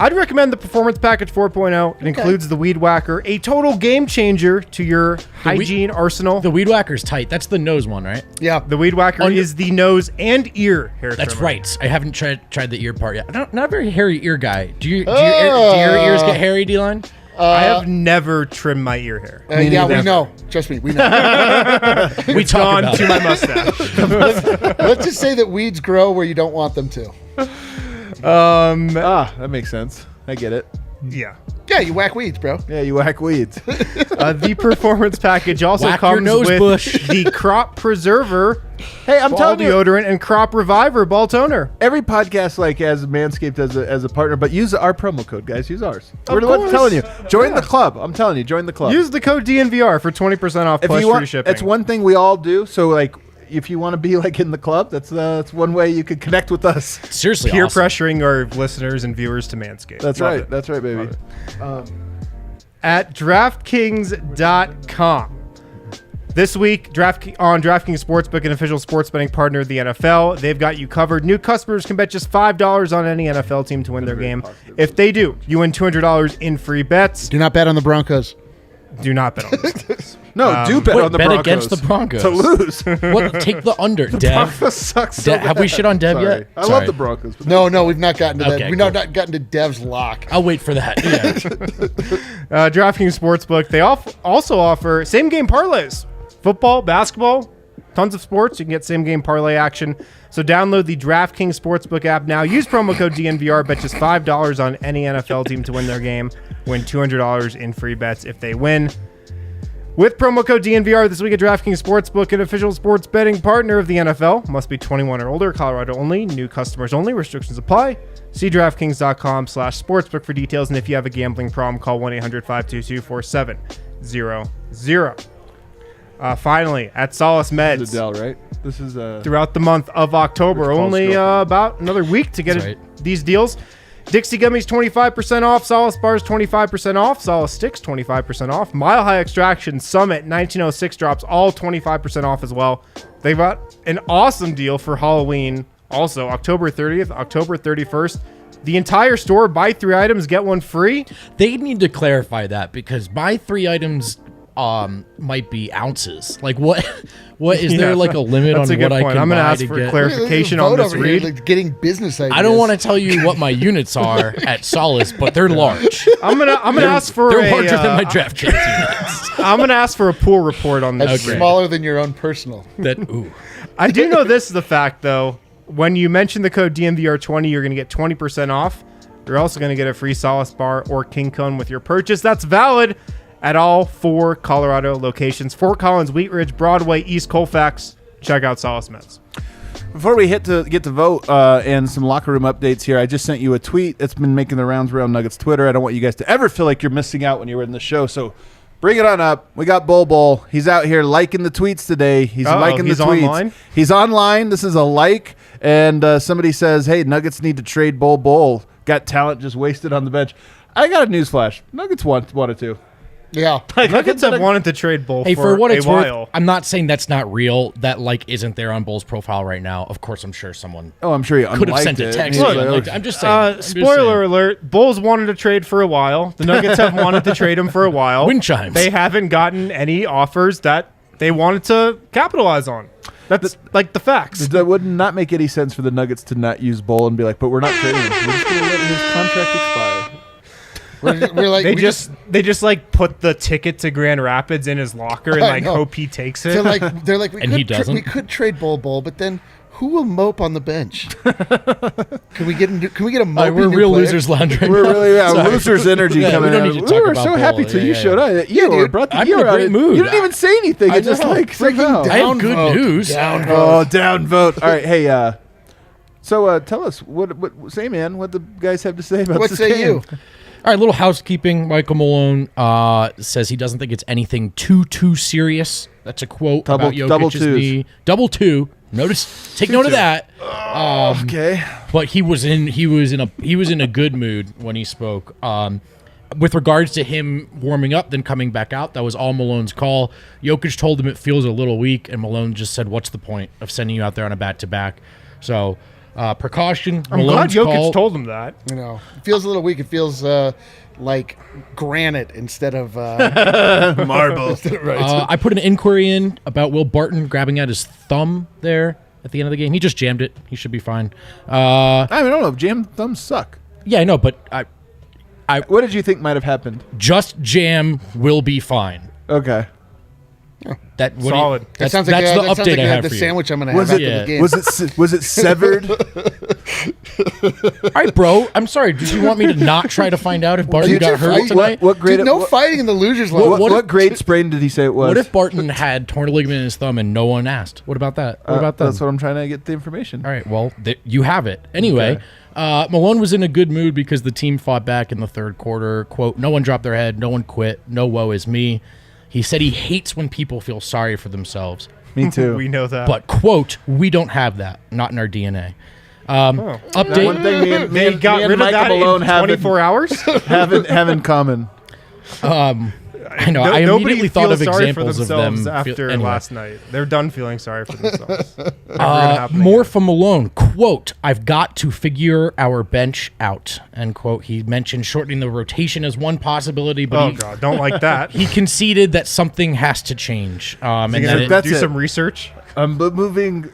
I'd recommend the Performance Package 4.0. It includes the Weed Whacker, a total game changer to your hygiene arsenal. The Weed Whacker's tight. That's the nose one, right? Yeah. The Weed Whacker is the nose and ear hair That's trimmer. right. I haven't tried the ear part yet. I'm not a very hairy ear guy. Do your ears get hairy, D-Line? I have never trimmed my ear hair. Yeah, we know. Trust me, we know. We talk Gone about to it. my mustache. Let's just say that weeds grow where you don't want them to. That makes sense. I get it. Yeah. Yeah, you whack weeds, bro. Yeah, you whack weeds. The Performance Package also Whack your comes nose with bush. the Crop Preserver, Hey, I'm ball telling you, deodorant, and Crop Reviver ball toner. every podcast has Manscaped as a partner, but use our promo code, guys. Use ours. We're course. telling you. Join the club. I'm telling you, join the club. Use the code DNVR for 20% off if plus you want, free shipping. it's one thing we all do. So like, if you want to be like in the club, that's one way you can connect with us. Seriously, Peer awesome. pressuring our listeners and viewers to Manscaped. That's Love right. it. That's right, baby. At DraftKings.com. This week, on DraftKings Sportsbook, an official sports betting partner of the NFL, they've got you covered. New customers can bet just $5 on any NFL team to win their game. If they do, you win $200 in free bets. Do not bet on the Broncos. Do not bet on this. No, do bet Wait, on the bet Broncos. against the Broncos. To lose. What? Take the under, Dev. Broncos suck so Have we bad. shit on Dev Sorry. yet? I Sorry. love the Broncos. But No, we've not gotten to that. Okay, We've cool. not gotten to Dev's lock. I'll wait for that. Yeah. DraftKings Sportsbook, they also offer same-game parlays. Football, basketball, tons of sports. You can get same-game parlay action. So download the DraftKings Sportsbook app now. Use promo code DNVR. Bet just $5 on any NFL team to win their game. Win $200 in free bets if they win. With promo code DNVR this week at DraftKings Sportsbook, an official sports betting partner of the NFL. Must be 21 or older, Colorado only, new customers only, restrictions apply. See DraftKings.com/sportsbook for details. And if you have a gambling problem, call 1-800-522-4700. Finally, at Solace this is Meds, Adele, right? This is throughout the month of October, Rich Paul's only girlfriend. about another week to get That's right. these deals. Dixie Gummies 25% off, Solace Bars 25% off, Solace Sticks 25% off, Mile High Extraction Summit 1906 drops all 25% off as well. They've got an awesome deal for Halloween also, October 30th, October 31st. The entire store, buy 3 items, get 1 free. They need to clarify that because buy 3 items might be ounces. Like what is there like a limit That's on a good what point. I can I'm gonna buy ask to for get? clarification Vote on this over here, read. like, getting business ideas. I don't want to tell you what my units are at Solace, but they're large. I'm gonna ask for They're a larger than my DraftKings units. I'm gonna ask for a pool report on this. That's Okay. smaller than your own personal. I do know this is a fact though. When you mention the code DNVR20, you're gonna get 20% off. You're also gonna get a free Solace bar or King Cone with your purchase. That's valid at all 4 Colorado locations: Fort Collins, Wheat Ridge, Broadway, East Colfax. Check out Solace Meds. Before we get to vote and some locker room updates here, I just sent you a tweet that's been making the rounds around Nuggets Twitter. I don't want you guys to ever feel like you're missing out when you're in the show, so bring it on up. We got Bol. He's out here liking the tweets today. He's liking he's the tweets. online? He's online. This is a like, and somebody says, hey, Nuggets need to trade Bol. Got talent just wasted on the bench. I got a newsflash. Nuggets wanted to. Yeah. Nuggets have wanted to trade Bull Hey, for what a it's while. worth, I'm not saying that's not real. That like isn't there on Bull's profile right now. Of course, I'm sure someone Oh, I'm sure you could have unliked sent a it. text. He's to like, you. oh, Like, I'm just saying. Spoiler alert: Bulls wanted to trade for a while. The Nuggets have wanted to trade him for a while. Wind chimes. They haven't gotten any offers that they wanted to capitalize on. That's like the facts. That would not make any sense for the Nuggets to not use Bol and be like, but we're not trading him. We're just going to let his contract expire. We're like, They we just like put the ticket to Grand Rapids in his locker and I like know. hope he takes they're it. like we And could he doesn't? we could trade Bull, but then Who will mope on the bench? Can we get a moping We're new real player? losers lounge right We're now. really Sorry. losers energy Yeah, coming we don't out. need to talk We were about so Bull. happy till you Yeah, showed up. Yeah, You dude. brought the I'm in a great mood. You didn't even say anything. I It just know. like Freaking I have good downvote. news. Oh, downvote. All right, hey. So tell us what say, man. What the guys have to say about What this say game. you? All right, little housekeeping. Michael Malone says he doesn't think it's anything too serious. That's a quote about Jokic's double twos. knee. Double two. Take note of that. Okay. But he was in a good mood when he spoke. With regards to him warming up, then coming back out, that was all Malone's call. Jokic told him it feels a little weak, and Malone just said, "What's the point of sending you out there on a back-to-back?" So, precaution. I'm glad Malone's Jokic call. told him that. You know, it feels a little weak. It feels like granite instead of Marble. right. I put an inquiry in about Will Barton grabbing at his thumb there at the end of the game. He just jammed it. He should be fine. I don't know. Jam thumbs suck. Yeah, I know, but What did you think might have happened? just jam will be fine. Okay. That what Solid. Do you, That that's sounds like that's the that sounds update like I have the for you. sandwich I'm going to Was have it? after the game. Was it severed? All right, bro. I'm sorry. Did you want me to not try to find out if Barton Did got you hurt fight? tonight? What grade? Dude, no what, fighting in the losers lounge. what grade sprain did he say it was? What if Barton had torn a ligament in his thumb and no one asked? What about that? What about that? That's what I'm trying to get the information. All right, well, you have it. Anyway, Malone was in a good mood because the team fought back in the third quarter. Quote, no one dropped their head. No one quit. No woe is me. He said he hates when people feel sorry for themselves. Me too. We know that. But, quote, we don't have that. Not in our DNA. Update. One thing me and They got rid of Michael that Malone in have 24 hours? have in common. I know. I Nobody immediately thought of feels sorry for examples of them. themselves after anyway. last night. They're done feeling sorry for themselves. Never gonna happen More again. from Malone. Quote, I've got to figure our bench out. End quote. He mentioned shortening the rotation as one possibility, but Oh God, don't like that. he conceded that something has to change. And You that gonna it- That's do it. some research? But moving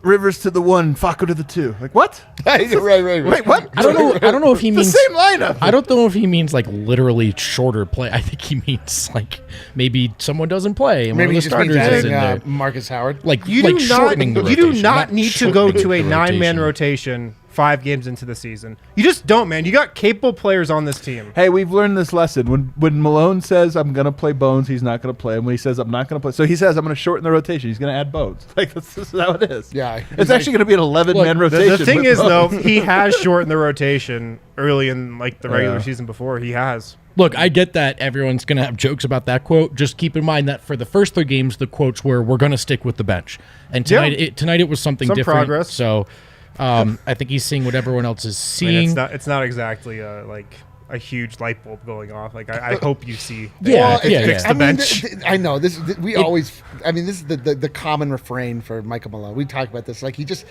Rivers to the 1, Facu to the 2. Like what? right. Wait, what? I don't know if he the means same lineup. I don't know if he means like literally shorter play. I think he means like maybe someone doesn't play and Maybe he one of the just means starters is adding in there. Marcus Howard. Like You like do not. shortening the You do rotation, not need to go shortening to a the 9-man rotation 5 games into the season. You just don't, man. You got capable players on this team. Hey, we've learned this lesson. When Malone says I'm gonna play Bones, he's not gonna play. And when he says I'm not gonna play, so he says I'm gonna shorten the rotation. He's gonna add Bones. Like this is how it is. Yeah. It's actually gonna be an 11-man Look, rotation. The thing with is, though, Bones. he has shortened the rotation early in like the regular Yeah. season before. He has. Look, I get that everyone's going to have jokes about that quote. Just keep in mind that for the first 3 games, the quotes were, we're going to stick with the bench. And tonight, Yeah. tonight it was something Some different. progress. So I think he's seeing what everyone else is I mean, seeing. it's not exactly like a huge light bulb going off. Like I hope you see. Yeah, that yeah, fix yeah. the bench. I know this. We always. I mean, this is the common refrain for Michael Malone. We talk about this. Like he just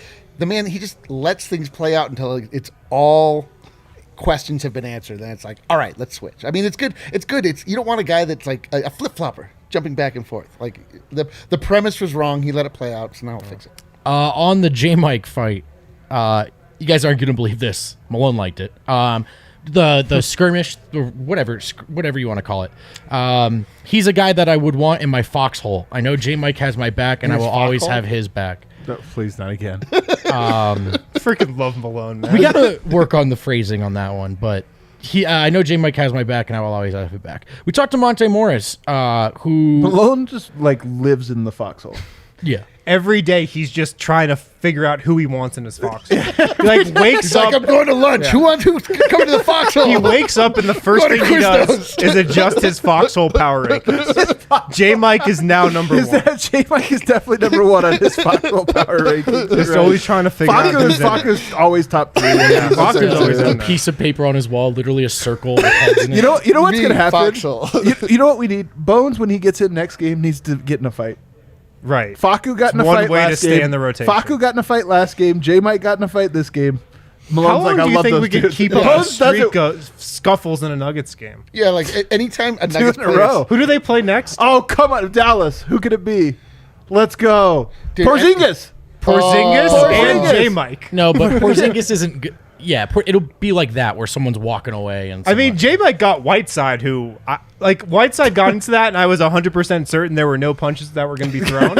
lets things play out until it's all questions have been answered. Then it's like, all right, let's switch. I mean, it's good. It's good. You don't want a guy that's like a flip flopper jumping back and forth. Like the premise was wrong. He let it play out. So now we'll fix it. On the J-Mike fight, you guys aren't going to believe this. Malone liked it. The skirmish, or whatever you want to call it. He's a guy that I would want in my foxhole. I know J-Mike has my back, and I his will always foxhole? have his back. No, please not again. Freaking love Malone, man. We got to work on the phrasing on that one, but I know J-Mike has my back, and I will always have his back. We talked to Monte Morris, who Malone just like lives in the foxhole. yeah. Every day he's just trying to figure out who he wants in his fox. He like wakes It's up. like I'm going to lunch. Who wants to come to the foxhole? He wakes up and the first Go to thing he does Quiznos. is adjust his foxhole power rankings. J Mike is now number Is one. that J-Mike is definitely number 1 on his foxhole power rankings. Just always trying to figure out who's in it. Facu's always top 3. Facu's always in A there. piece of paper on his wall, literally a circle with heads in it. You know what's Me, gonna happen? foxhole. You know what we need? Bones, when he gets in next game, needs to get in a fight. Right. Facu got in a one fight way to last stay game. in the rotation. Facu got in a fight last game. J-Mike got in a fight this game. Malone's How long like, I do you love think those we could dudes. keep up a Bones does streak it of scuffles in a Nuggets game? Yeah, like anytime a 2 Nuggets in a player- row. Who do they play next? Oh, come on. Dallas. Who could it be? Let's go. Dude, Porzingis. Porzingis Oh, and Porzingis. J Mike. No, but Porzingis isn't good. it'll be like that where someone's walking away. And I mean, J-Mike got Whiteside, who Whiteside got into that, and I was 100% certain there were no punches that were going to be thrown.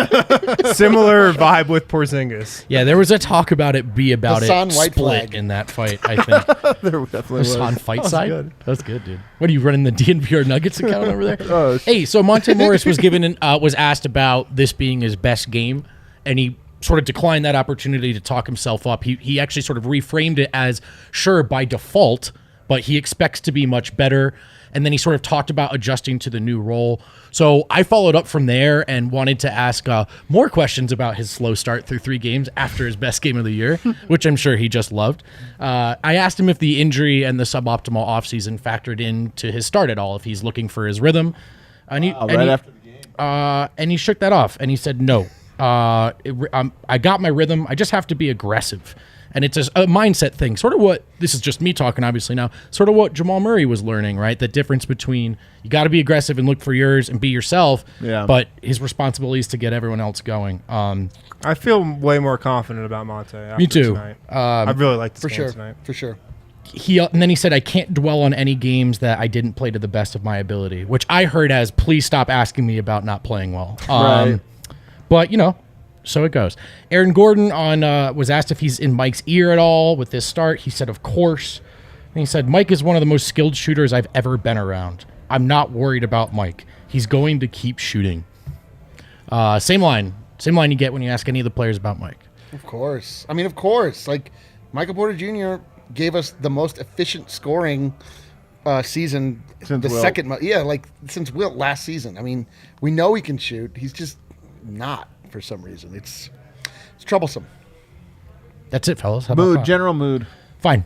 Similar vibe with Porzingis. Yeah, there was a talk about it Hassan it White split flag. in that fight, I think. There definitely was. Hassan fight side? good. That's good, dude. What are you running the DNVR Nuggets account over there? Oh, Hey, so Monte Morris was was asked about this being his best game, and he sort of declined that opportunity to talk himself up. He actually sort of reframed it as, sure, by default, but he expects to be much better. And then he sort of talked about adjusting to the new role. So I followed up from there and wanted to ask more questions about his slow start through 3 games after his best game of the year, which I'm sure he just loved. I asked him if the injury and the suboptimal offseason factored into his start at all, if he's looking for his rhythm. And After the game. and he shook that off and he said, no, I got my rhythm. I just have to be aggressive. And it's a mindset thing, sort of what, this is just me talking obviously now, sort of what Jamal Murray was learning, right? The difference between you got to be aggressive and look for yours and be yourself, but his responsibility is to get everyone else going. I feel way more confident about Monte after Me too. tonight. I really like this game tonight. For sure. And then he said, I can't dwell on any games that I didn't play to the best of my ability, which I heard as, please stop asking me about not playing well. Right. But, so it goes. Aaron Gordon was asked if he's in Mike's ear at all with this start. He said, of course. And he said, Mike is one of the most skilled shooters I've ever been around. I'm not worried about Mike. He's going to keep shooting. Same line you get when you ask any of the players about Mike. Of course. I mean, of course. Like, Michael Porter Jr. gave us the most efficient scoring season. Since Wilt. Since Wilt last season. I mean, we know he can shoot. He's just not. For some reason, it's troublesome. That's it, fellas. How about General mood. Fine.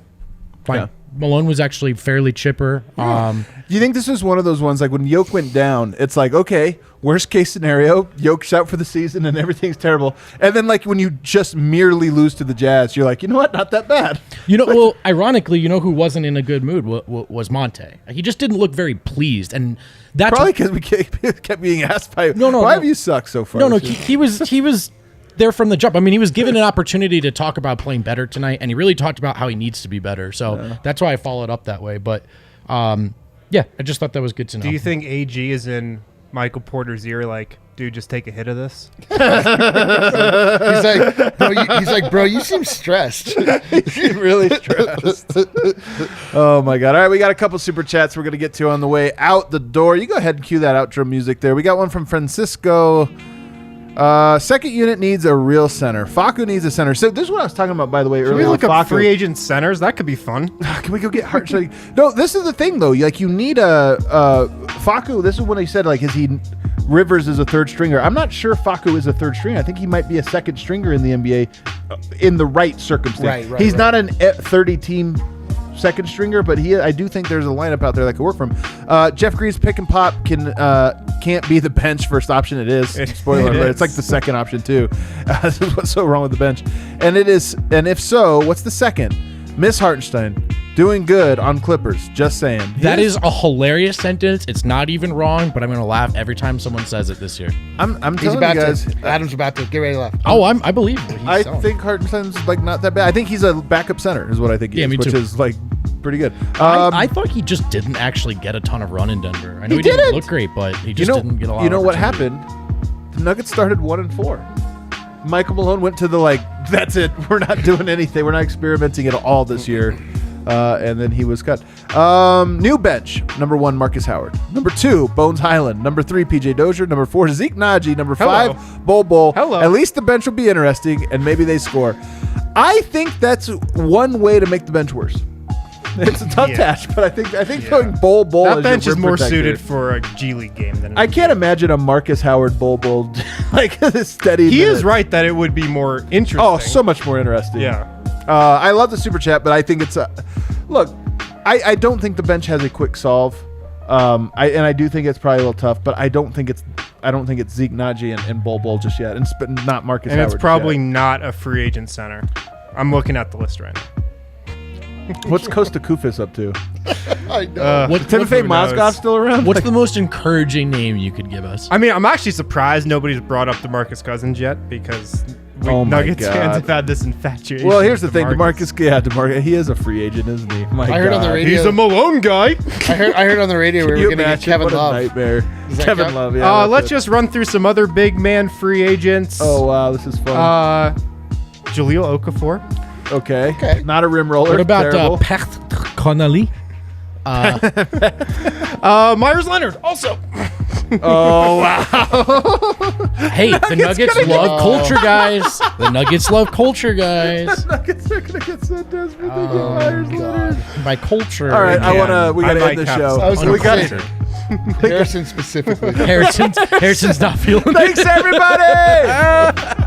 Yeah. Malone was actually fairly chipper. Do you think this is one of those ones like when Jokic went down, it's like, okay, worst case scenario, Jokic's out for the season and everything's terrible. And then like when you just merely lose to the Jazz, you're like, you know what? Not that bad. Well, ironically, who wasn't in a good mood was Monte. He just didn't look very pleased. And that's Probably because we kept being asked by, No, why have you sucked so far? No, he was there from the jump. I mean, he was given an opportunity to talk about playing better tonight, and he really talked about how he needs to be better. So that's why I followed up that way. But I just thought that was good to know. Do you think AG is in Michael Porter's ear like, dude, just take a hit of this? He's like, bro, you seem stressed. He's really stressed. Oh my God. All right, we got a couple super chats we're going to get to on the way out the door. You go ahead and cue that outro music there. We got one from Francisco. Second unit needs a real center. Facu needs a center. So this is what I was talking about, by the way, Can we earlier. look up free agent centers? That could be fun. Can we go get Hart? No, this is the thing though. Like you need a Facu. This is when he said like, is he Rivers is a third stringer? I'm not sure Facu is a third stringer. I think he might be a second stringer in the NBA in the right circumstance. Right, He's not an 30 team second stringer, but I do think there's a lineup out there that could work for him. Jeff Green's pick and pop can't be the bench first option. It is. Spoiler alert. It's like the second option too. This is what's so wrong with the bench. And it is. And if so, what's the second? Miss Hartenstein doing good on Clippers. Just saying. That is a hilarious sentence. It's not even wrong, but I'm going to laugh every time someone says it this year. I'm He's telling about you guys. to. Adam's about to. Get ready to laugh. Oh, I believe what he's I selling. think Hartenstein's like not that bad. I think he's a backup center is what I think he Yeah, is, me which too. is like pretty good. I thought he just didn't actually get a ton of run in Denver. I know He he didn't didn't. look great, but he just didn't get a lot You know of what opportunity. happened? The Nuggets started 1-4. Michael Malone went to the that's it. We're not doing anything. We're not experimenting at all this year. And then he was cut. New bench. Number 1, Marcus Howard. Number 2, Bones Highland. Number 3, PJ Dozier. Number 4, Zeke Naji. Number 5, Bol Bol. Hello. At least the bench will be interesting, and maybe they score. I think that's one way to make the bench worse. It's a tough task, but I think throwing Bol Bol That as bench your is rim more protector. suited for a G League game than an I can't imagine a Marcus Howard Bol Bol like this steady. He minutes. is right that it would be more interesting. Oh, so much more interesting. Yeah. I love the super chat, but I think it's look. I don't think the bench has a quick solve. I do think it's probably a little tough, but I don't think it's Zeke Naji and Bol Bol just yet, and not Marcus And Howard. it's probably yet. not a free agent center. I'm looking at the list right now. What's Costa Kufis up to? I know. Timofey who knows? Mozgov still around? What's the most encouraging name you could give us? I mean, I'm actually surprised nobody's brought up DeMarcus Cousins yet because Oh my Nuggets God. fans have had this infatuation. Well, here's the with thing, DeMarcus, he is a free agent, isn't he? My I heard on the God. radio. He's a Malone guy. I heard on the radio we Can you were going to get imagine? Kevin What a Love. nightmare. Does that Kevin count? Love, yeah. that's Let's it. just run through some other big man free agents. Oh, wow, this is fun. Jaleel Okafor. Okay. Not a rim roller. What about Terrible. Pat Connolly? Myers Leonard also. Oh, wow. Hey, the Nuggets love culture, guys. The Nuggets love culture, guys. Nuggets are going to get so desperate. They get Myers Leonard. By culture. All right, we got to might end the have show. I was We got gonna say, Harrison specifically. Harrison's not feeling it. Thanks, everybody.